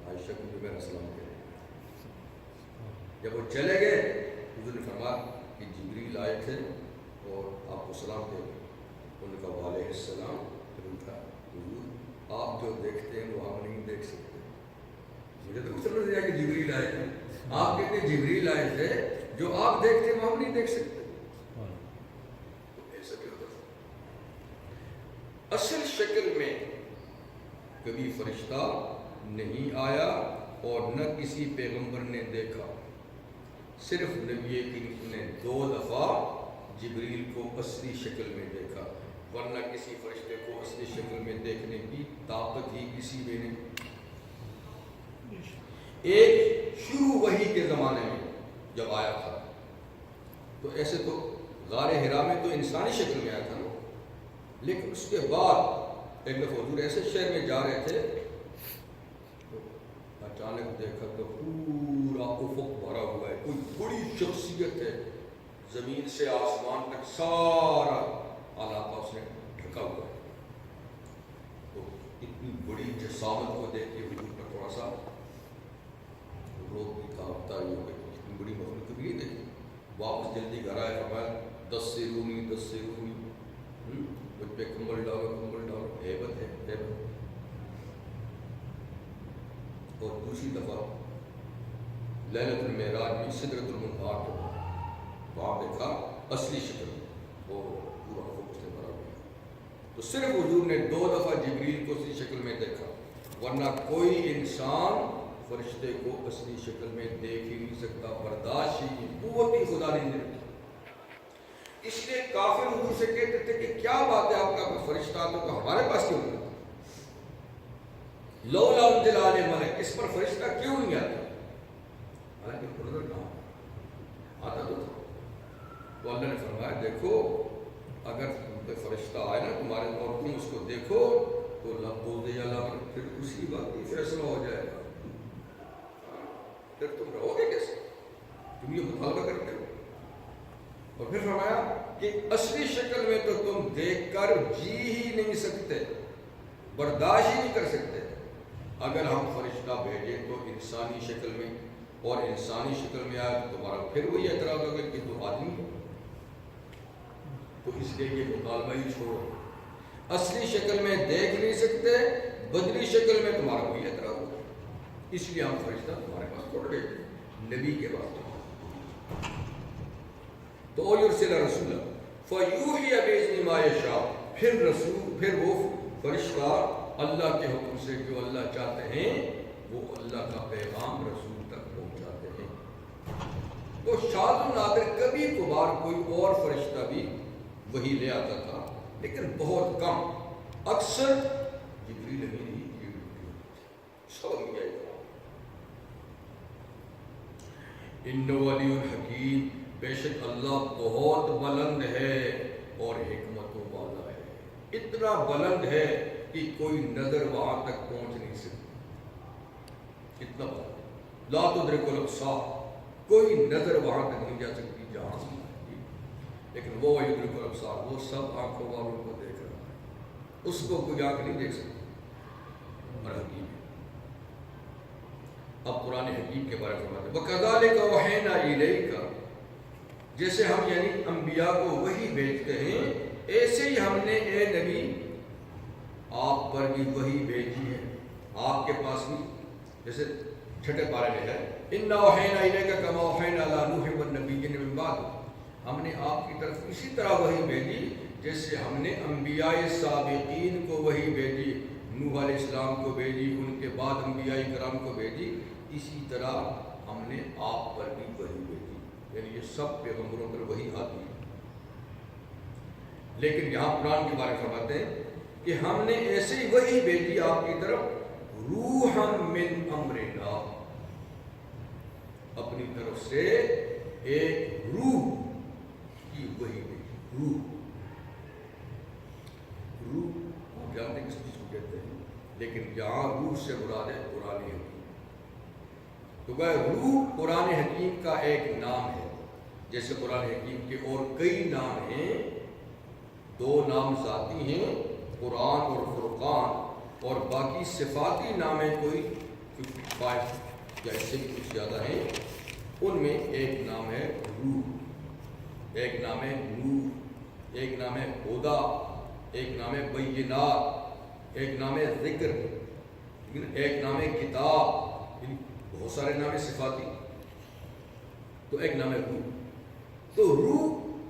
عائشہ کو جو میرا سلام کرے۔ جب وہ چلے گئے حضور نے فرمایا کہ جبریل آئے تھے اور آپ کو سلام دے۔ انہوں نے کہا وعلیہ السلام۔ پھر ان کا حضور آپ جو دیکھتے ہیں وہ ہم نہیں دیکھ سکتے۔ مجھے تو سمجھ نہیں آیا کہ جبریل آئے تھے، آپ کہتے ہیں جبریل آئے تھے، جو آپ دیکھتے ہیں وہ ہم نہیں دیکھ سکتے۔ ایسا بھی ہوتا تھا۔ اصل شکل میں کبھی فرشتہ نہیں آیا اور نہ کسی پیغمبر نے دیکھا، صرف نبی کریم نے 2 دفعہ جبریل کو اصلی شکل میں دیکھا، ورنہ کسی فرشتے کو اصلی شکل میں دیکھنے کی طاقت ہی کسی میں نہیں۔ ایک شروع وحی کے زمانے میں جب آیا تھا تو ایسے تو غار حرا میں تو انسانی شکل میں آیا تھا نا، لیکن اس کے بعد ایک دفعہ حضور ایسے شہر میں جا رہے تھے، اچانک دیکھا تو پورا افق بھرا ہوا ہے، کوئی بڑی شخصیت ہے، زمین سے آسمان تک سارا علاقہ اس نے ڈھکا ہوا ہے۔ تو اتنی بڑی جسامت کو دیکھ کے حضور کا تھوڑا سا روک بھی تھا، تاری ہو گئی، اتنی بڑی مخلوق کبھی نہیں دیکھی۔ واپس جلدی گھر آئے، فرمایا 10 سے رومی مجھ پہ کمبل ڈالو، ہیبت ہے ہیبت۔ اور دوسری دفعہ لیلۃ المعراج میں سدرۃ المنتہا کو وہاں دیکھا اصلی شکل، وہ پورا خوب سے بھرا ہوا۔ تو صرف حضور نے 2 دفعہ جبریل کو اصلی شکل میں دیکھا، ورنہ کوئی انسان فرشتے کو اصلی شکل میں دیکھ ہی نہیں سکتا، برداشت ہی قوت ہی خدا نہیں دیتی۔ اس لیے کافر حضور سے کہتے تھے کہ کیا بات ہے آپ کا فرشتہ آتا تو ہمارے پاس کیوں نہیں آتا؟ لولا انزل علیہ ملک، اس پر فرشتہ کیوں نہیں آتا؟ حالانکہ نظر نہ آتا تو تھا۔ تو اللہ نے فرمایا دیکھو اگر فرشتہ آئے نا تمہارے اور تم اس کو دیکھو تو لبوز یا لامر، پھر اسی بات کی فیصلہ ہو جائے گا، پھر تم رہو گے کیسے؟ تم یہ مطالبہ کرتے ہو۔ اور پھر فرمایا کہ اصلی شکل میں تو تم دیکھ کر جی ہی نہیں سکتے، برداشت ہی نہیں کر سکتے، اگر ہم فرشتہ بھیجیں تو انسانی شکل میں، اور انسانی شکل میں آئے تو تمہارا پھر وہی اعتراض ہوگا کہ تم آدمی ہو۔ تو اس لیے یہ مطالبہ ہی چھوڑو، اصلی شکل میں دیکھ نہیں سکتے، بدلی شکل میں تمہارا وہی اعتراض ہوگا، اس لیے ہم فرشتہ تمہارے پاس چھوڑ گئے نبی کے پاس۔ تو یرسل رسول فیوحی بإذن ما یشاء، پھر وہ فرشتہ اللہ کے حکم سے جو اللہ چاہتے ہیں وہ اللہ کا پیغام رسول تک پہنچاتے ہیں۔ تو شاذ و نادر کبھی کبھار کوئی اور فرشتہ بھی وہی لے آتا تھا، لیکن بہت کم، اکثر جبریل امین ہی کی سب مل جائے گا۔ انہ علی الحکیم، بے شک اللہ بہت بلند ہے اور حکمتوں والا ہے، اتنا بلند ہے کہ کوئی نظر وہاں تک پہنچ نہیں سکتی، اتنا بلند، لا تدرک الابصار، کوئی نظر وہاں تک نہیں جا سکتی جہاں سے، لیکن وہ یدرک الابصار، وہ سب آنکھوں والوں کو دیکھ رہا ہے۔ اس کو کوئی آنکھ نہیں دیکھ سکتی، اور حکیم ہے۔ اب قرآن حکیم کے بارے میں فرماتے ہیں وَكَذَلِكَ أَوْحَيْنَا إِلَيْكَ، جیسے ہم یعنی انبیاء کو وحی بھیجتے ہیں، ایسے ہی ہم نے اے نبی آپ پر بھی وحی بھیجی ہے، آپ کے پاس بھی، جیسے چھٹے پارے میں ہے اِنَّا أَوْحَيْنَا إِلَيْكَ كَمَا أَوْحَيْنَا إِلَىٰ نُوحٍ وَالنَّبِيِّينَ مِن بَعْدِهِ، ہم نے آپ کی طرف اسی طرح وحی بھیجی جیسے ہم نے انبیاء سابقین کو وحی بھیجی، نوح علیہ السلام کو بھیجی، ان کے بعد انبیاء کرام کو بھیجی، اسی طرح ہم نے آپ پر بھی وحی بھیجی، یعنی یہ سب پیغمبروں پر وحی آتی ہے۔ لیکن یہاں قرآن کے بارے میں فرماتے ہیں کہ ہم نے ایسے ہی وحی بھیجی آپ کی طرف روحاً من امرنا، اپنی طرف سے ایک روح کی وحی بھیجی۔ روح آپ جانتے ہیں کس چیز کو کہتے ہیں، لیکن یہاں روح سے مراد ہے قرآن حکیم۔ تو وہ روح قرآن حکیم کا ایک نام ہے، جیسے قرآن حکیم کے اور کئی نام ہیں، دو نام ذاتی ہیں قرآن اور فرقان، اور باقی صفاتی نام ہیں کوئی 55 یا اس سے بھی کچھ زیادہ ہیں، ان میں ایک نام ہے روح، ایک نام ہے نور، ایک نام ہے ہدا، ایک نام ہے بینات، ایک نام ہے ذکر، ایک نام ہے کتاب، بہت سارے نام ہیں صفاتی، تو ایک نام ہے روح۔ تو روح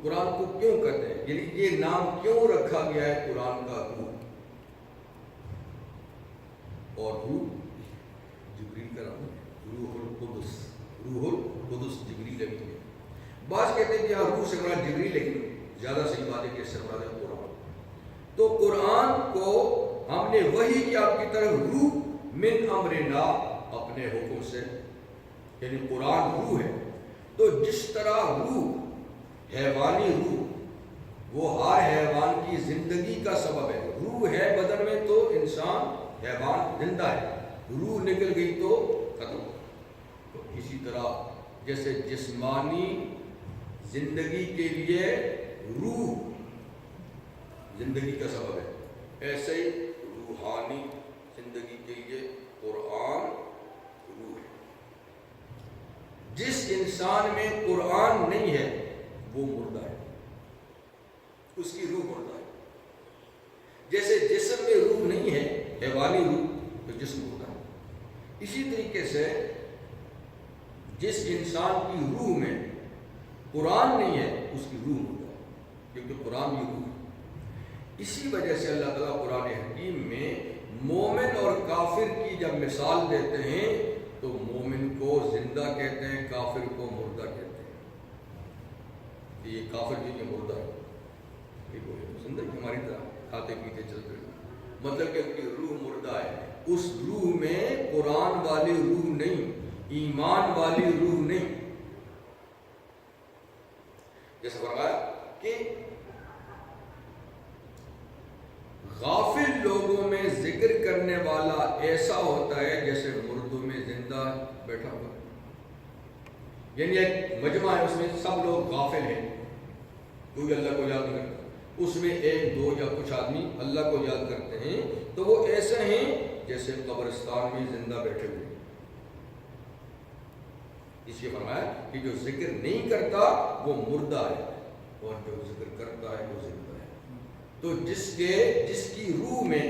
قرآن کو کیوں کہتے ہیں، یعنی یہ نام کیوں رکھا گیا ہے قرآن کا روح؟ اور روح جبریل کا نام ہے، روح القدس، روح القدس جبریل ہے۔ بعض کہتے ہیں کہ یہاں روح سے مراد جبریل، لیکن زیادہ صحیح بات ہے کہ اس سے مراد ہے قرآن۔ تو قرآن کو ہم نے وحی کی آپ کی طرف روح من امرنا، اپنے حکم سے، یعنی قرآن روح ہے۔ تو جس طرح روح حیوانی روح وہ ہر حیوان کی زندگی کا سبب ہے، روح ہے بدن میں تو انسان حیوان زندہ ہے، روح نکل گئی تو ختم۔ تو اسی طرح جیسے جسمانی زندگی کے لیے روح زندگی کا سبب ہے، ایسے ہی روحانی زندگی کے لیے قرآن روح ہے۔ جس انسان میں قرآن نہیں ہے وہ مردہ ہے، اس کی روح مردہ ہے۔ جیسے جسم میں روح نہیں ہے، حیوانی روح، تو جسم مردہ ہے۔ اسی طریقے سے جس انسان کی روح میں قرآن نہیں ہے اس کی روح مردہ ہے، کیونکہ قرآن بھی روح ہے۔ اسی وجہ سے اللہ تعالیٰ قرآن حکیم میں مومن اور کافر کی جب مثال دیتے ہیں تو مومن کو زندہ کہتے ہیں، کافر کو مردہ کہتے ہیں۔ کہ یہ کافر جو یہ مردہ ہے، زندگی ہماری طرح کھاتے پیتے چلتے ہیں، مطلب کہ ان کی روح مردہ ہے، اس روح میں قرآن والی روح نہیں، ایمان والی روح نہیں۔ جیسے فرمایا کہ غافل لوگوں میں ذکر کرنے والا ایسا ہوتا ہے جیسے مردوں میں زندہ بیٹھا ہوا، یعنی ایک مجمع ہے، اس میں سب لوگ غافل ہیں، کوئی اللہ کو یاد نہیں کرتا، اس میں ایک دو یا کچھ آدمی اللہ کو یاد کرتے ہیں، تو وہ ایسے ہیں جیسے قبرستان میں زندہ بیٹھے ہوئے ہیں۔ اس لیے فرمایا کہ جو ذکر نہیں کرتا وہ مردہ ہے، اور جو ذکر کرتا ہے وہ زندہ ہے۔ تو جس کی روح میں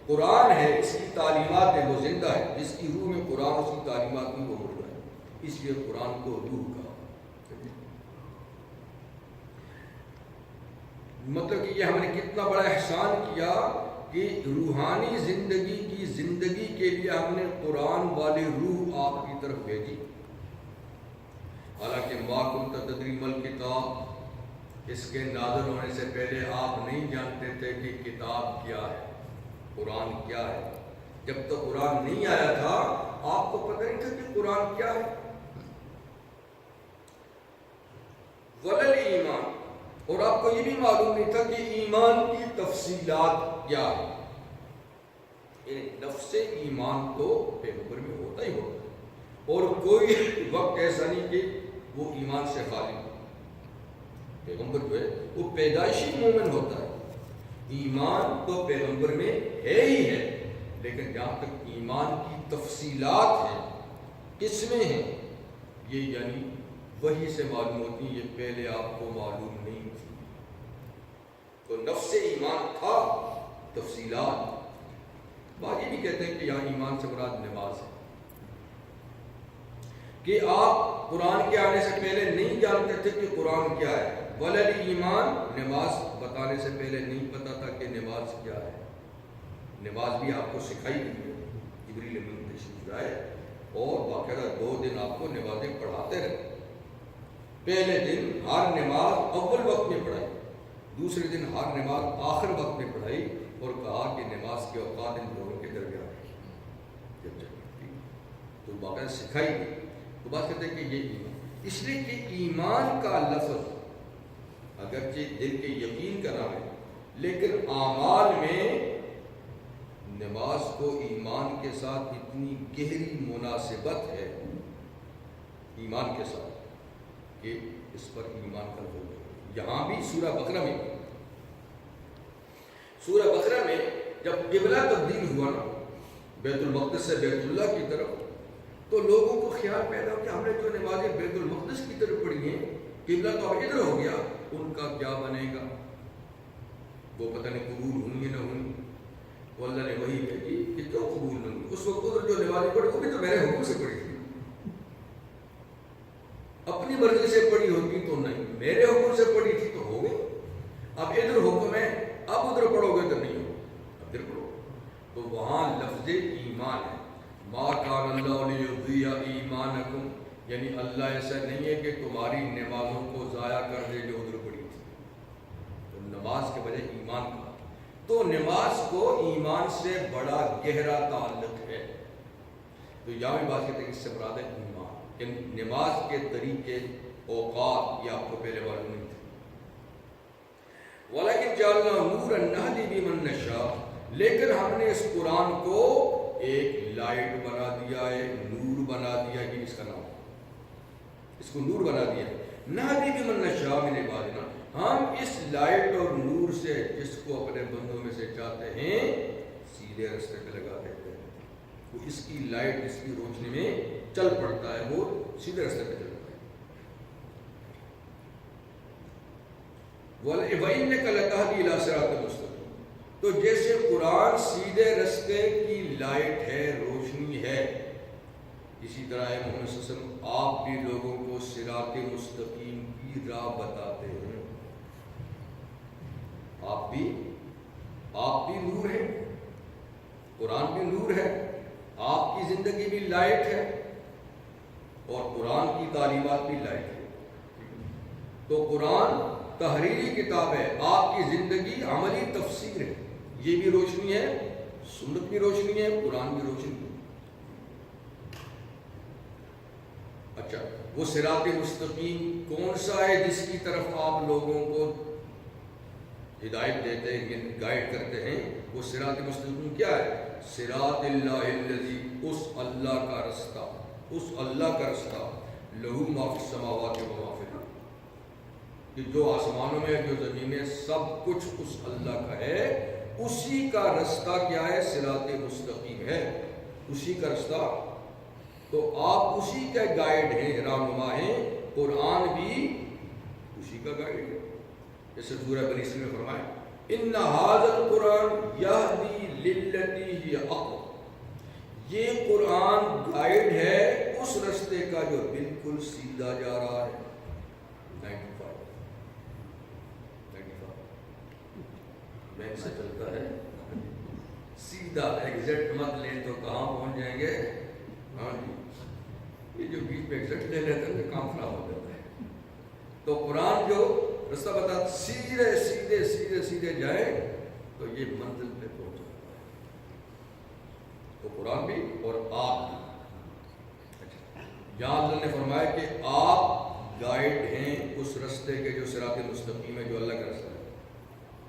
قرآن ہے، اس کی تعلیمات ہے، وہ زندہ ہے، جس کی روح میں قرآن اس کی تعلیمات نہیں وہ مردہ ہے، اس لیے قرآن کو روح کہا۔ مطلب کہ یہ ہم نے کتنا بڑا احسان کیا کہ روحانی زندگی کے لیے ہم نے قرآن والی روح آپ کی طرف بھیجی۔ حالانکہ ما کنت تدری ما الکتاب، اس کے نازل ہونے سے پہلے آپ نہیں جانتے تھے کہ کتاب کیا ہے، قرآن کیا ہے۔ جب تک قرآن نہیں آیا تھا آپ کو پتہ نہیں تھا کہ قرآن کیا ہے۔ ولل ایمان، اور آپ کو یہ بھی معلوم نہیں تھا کہ ایمان کی تفصیلات کیا ہے، یعنی نفس ایمان تو پیغمبر میں ہوتا ہی ہوتا ہے، اور کوئی وقت ایسا نہیں کہ وہ ایمان سے خالی۔ پیغمبر جو ہے وہ پیدائشی مومن ہوتا ہے، ایمان تو پیغمبر میں ہے ہی ہے، لیکن جہاں تک ایمان کی تفصیلات ہیں، قسمیں ہیں، یہ یعنی وحی سے معلوم ہوتی ہیں، یہ پہلے آپ کو معلوم نہیں تھی۔ تو نفس ایمان تھا، تفصیلات۔ بعض یہ بھی کہتے ہیں کہ یہاں ایمان سے مراد نماز ہے، کہ آپ قرآن کے آنے سے پہلے نہیں جانتے تھے کہ قرآن کیا ہے، ولل ایمان، نماز بتانے سے پہلے نہیں پتا تھا کہ نماز کیا ہے۔ نماز بھی آپ کو سکھائی گئی ہے، جبریل امین تشریف لائے اور باقاعدہ 2 دن آپ کو نمازیں پڑھاتے رہے۔ پہلے دن ہر نماز اول وقت میں پڑھائی، دوسرے دن ہر نماز آخر وقت میں پڑھائی، اور کہا کہ نماز کے اوقات ان دونوں کے درمیان جب تو باقاعدہ سکھائی گئی۔ تو بات کہتے ہیں کہ یہ ایمان، اس لیے کہ ایمان کا لفظ اگرچہ دل کے یقین کا نام ہے، لیکن اعمال میں نماز کو ایمان کے ساتھ اتنی گہری مناسبت ہے، ایمان کے ساتھ، کہ اس پر ایمان کا لفظ ہے۔ یہاں بھی سورہ بقرہ میں جب قبلہ تبدیل ہوا نا بیت المقدس سے بیت اللہ کی طرف، تو لوگوں کو خیال پیدا ہو کہ ہم نے جو نمازیں بیت المقدس کی طرف پڑھی ہیں، قبلہ تو اب ادھر ہو گیا، ان کا کیا بنے گا؟ وہ پتہ نہیں قبول ہوں گی نہ ہوں گی۔ وہ اللہ نے وہی بھیجی کہ کیوں قبول نہ ہوں گی؟ اس وقت ادھر جو نمازیں پڑھی وہ بھی تو میرے حکم سے پڑھی تھی، اپنی مرضی سے پڑھی ہوتی تو نہیں، میرے حکم سے پڑھی تھی تو ہو گئی۔ اب ادھر حکم ہے، اب ادھر پڑھو گے تو نہیں ہوگا، اب ادھر پڑھو۔ تو وہاں لفظ ایمان ہے، ما کان اللہ لیضیع ایمانکم، یعنی اللہ ایسا نہیں ہے کہ تمہاری نمازوں کو ضائع کر دے جو ادھر پڑھی تھی۔ تو نماز کے بجائے ایمان کا، تو نماز کو ایمان سے بڑا گہرا تعلق ہے۔ تو یہاں بھی بات کہتے ہیں کہ اس سے مراد ہے ایمان، کہ نماز کے طریقے، اوقات، یہ آپ کو پہلے معلوم نہیں تھے۔ وَلَكِنْ جَعَلْنَا نُورًا نَهْدِي بِمَن نَّشَاءُ، لیکن ہم نے اس قرآن کو ایک لائٹ بنا دیا ہے، نور بنا دیا ہے، اس کا نام، اس کو نور بنا دیا ہے۔ نَهْدِي بِمَن نَّشَاءُ مِنْ عِبَادِنَا، ہم اس لائٹ اور نور سے جس کو اپنے بندوں میں سے چاہتے ہیں سیدھے راستے پہ لگا دیتے ہیں۔ وہ اس کی لائٹ، اس کی روشنی میں چل پڑتا ہے، وہ سیدھے راستے پہ چلتا ہے۔ وَإِنَّكَ لَتَهْدِي إِلَىٰ صِرَاطٍ مُّسْتَقِيمٍ، تو جیسے قرآن سیدھے راستے کی لائٹ ہے، روشنی ہے، اسی طرح ہے محمد صلی اللہ علیہ وسلم، آپ بھی لوگوں کو صراط مستقیم کی راہ بتاتے ہیں۔ آپ بھی نور ہیں، قرآن بھی نور ہے، آپ کی زندگی بھی لائٹ ہے، اور قرآن کی تعلیمات بھی لائٹ ہے۔ تو قرآن تحریری کتاب ہے، آپ کی زندگی عملی تفسیر ہے، یہ بھی روشنی ہے، سنت بھی روشنی ہے، قرآن بھی روشنی ہے۔ اچھا، وہ صراط مستقیم کون سا ہے جس کی طرف آپ لوگوں کو ہدایت دیتے ہیں، گائیڈ کرتے ہیں؟ وہ صراط مستقیم کیا ہے؟ صراط اللہ الذی، اس اللہ کا رستہ، اس اللہ کا رستہ، لہو ما فی السماوات و ما فی الارض، کہ جو آسمانوں میں جو زمین میں سب کچھ اس اللہ کا ہے، اسی کا رستہ کیا ہے؟ صراط مستقیم ہے، اسی کا رستہ۔ تو آپ اسی کے گائیڈ ہیں، رہنما ہیں، قرآن بھی اسی کا گائیڈ ہے۔ جیسے سورہ بنی اسرائیل میں فرمایا ان ھذا القرآن یہدی للتی ہی اقوم، یہ قرآن گائیڈ ہے اس رستے کا جو بالکل سیدھا جا رہا ہے۔ 95 میں سے چلتا ہے سیدھا، ایگزیکٹ مت لیں تو کہاں پہنچ جائیں گے؟ ہاں جی، یہ جو بیچ میں ایگزیکٹ لے لیتے ہیں کام خراب ہو جاتا ہے۔ تو قرآن جو رستہ بتا سیدھے سیدھے سیدھے سیدھے جائے تو یہ منزل پہ پہنچ جاتا ہے۔ تو قرآن بھی اور آپ بھی، یہاں اللہ نے فرمایا کہ آپ گائیڈ ہیں اس رستے کے جو صراط مستقیم ہے، جو اللہ کا رستہ ہے۔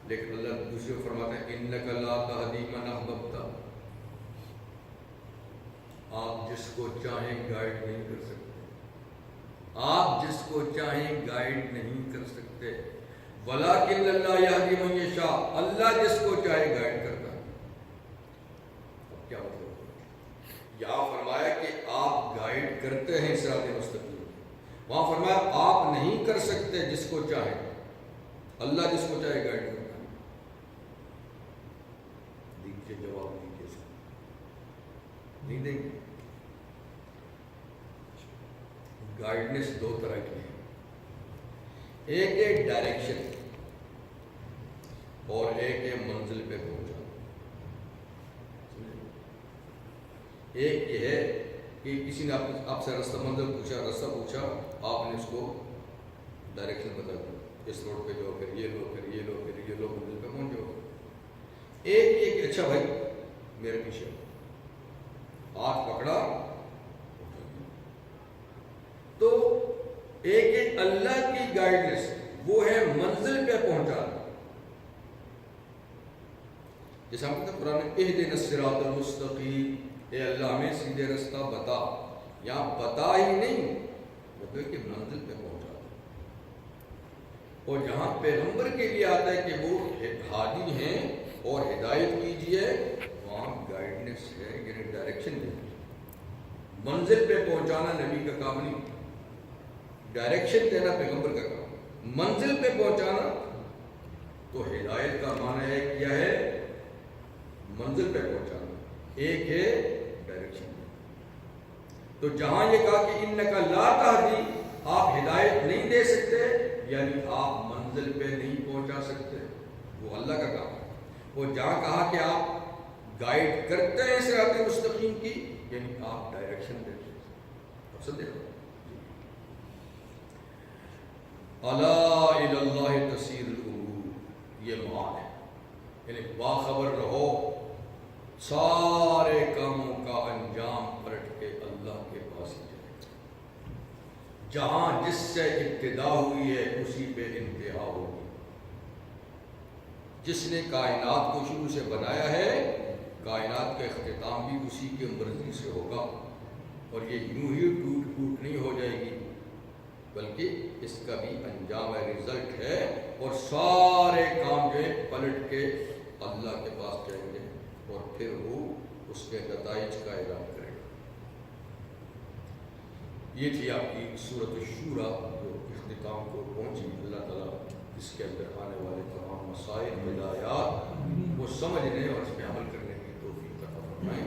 لیکن اللہ دوسرے کو فرماتا ہے انک لا تہدی من احببت، آپ جس کو چاہیں گائیڈ نہیں کر سکتے، آپ جس کو چاہیں گائیڈ نہیں کر سکتے۔ ولیکن اللہ یہدی من یشاء، اللہ جس کو چاہے گائیڈ کرتا ہے۔ اب کیا مطلب؟ یہاں فرمایا کہ آپ گائیڈ کرتے ہیں صراط مستقیم، وہاں فرمایا آپ نہیں کر سکتے جس کو چاہے، اللہ جس کو چاہے گائیڈ کرتا ہے۔ دیکھیے جواب نہیں دے سکتے، نہیں دیں گے۔ گائیڈنس دو طرح کی ہے، ایک ہے ڈائریکشن اور ایک ہے منزل پہ پہنچانا۔ ایک یہ ہے کہ کسی نے آپ سے راستہ منزل پوچھا، راستہ پوچھا، آپ نے اس کو ڈائریکشن بتا دی، اس روڈ پہ جاؤ، پھر یہ لو، پھر یہ لو، پھر یہ لو، منزل پہ پہنچ جاؤ۔ ایک یہ کہ اچھا بھائی میرے پیچھے ہاتھ پکڑا، تو ایک ہے اللہ کی گائیڈنس، وہ ہے منزل پہ پہنچانا۔ جیسے ہم کہتے ہیں قرآن میں اہدنا الصراط المستقیم، اے اللہ ہمیں سیدھے رستہ بتا، یہاں بتا ہی نہیں، مطلب کہ منزل پہ پہنچا۔ اور جہاں پیغمبر کے لیے آتا ہے کہ وہ ہادی ہیں اور ہدایت کیجیے، وہاں گائیڈنس ہے، یعنی ڈائریکشن دینا۔ منزل پہ پہنچانا نبی کا کام نہیں، ڈائریکشن دینا پیغمبر کا کام۔ منزل پہ پہنچانا تو ہدایت کا معنی ہے کیا ہے؟ منزل پہ پہنچانا، ایک ہے ڈائریکشن۔ تو جہاں یہ کہا کہ انکا لا تہدی، آپ ہدایت نہیں دے سکتے، یعنی آپ منزل پہ نہیں پہنچا سکتے، وہ اللہ کا کام ہے۔ اور جہاں کہا کہ آپ گائیڈ کرتے ہیں صراط مستقیم کی، یعنی آپ ڈائریکشن دیتے ہیں۔ اب سب دیکھو، الا الی اللہ تسیر الامور، یہ مان ہے، یعنی باخبر رہو، سارے کاموں کا انجام پلٹ کے اللہ کے پاس ہی جائے، جہاں جس سے ابتدا ہوئی ہے اسی پہ انتہا ہوگی۔ جس نے کائنات کو شروع سے بنایا ہے، کائنات کا اختتام بھی اسی کے مرضی سے ہوگا، اور یہ یوں ہی ٹوٹ پھوٹ نہیں ہو جائے گی، بلکہ اس کا بھی انجام ہے، رزلٹ ہے، اور سارے کام جو ہے پلٹ کے اللہ کے پاس جائیں گے، اور پھر وہ اس کے نتائج کا اعلان کرے گا۔ یہ تھی آپ کی سورۃ الشورى جو اختتام کو پہنچی۔ اللہ تعالیٰ اس کے اندر آنے والے تمام مسائل، ہدایات وہ سمجھنے اور اس پہ عمل کرنے کی توفیق عطا فرمائیں۔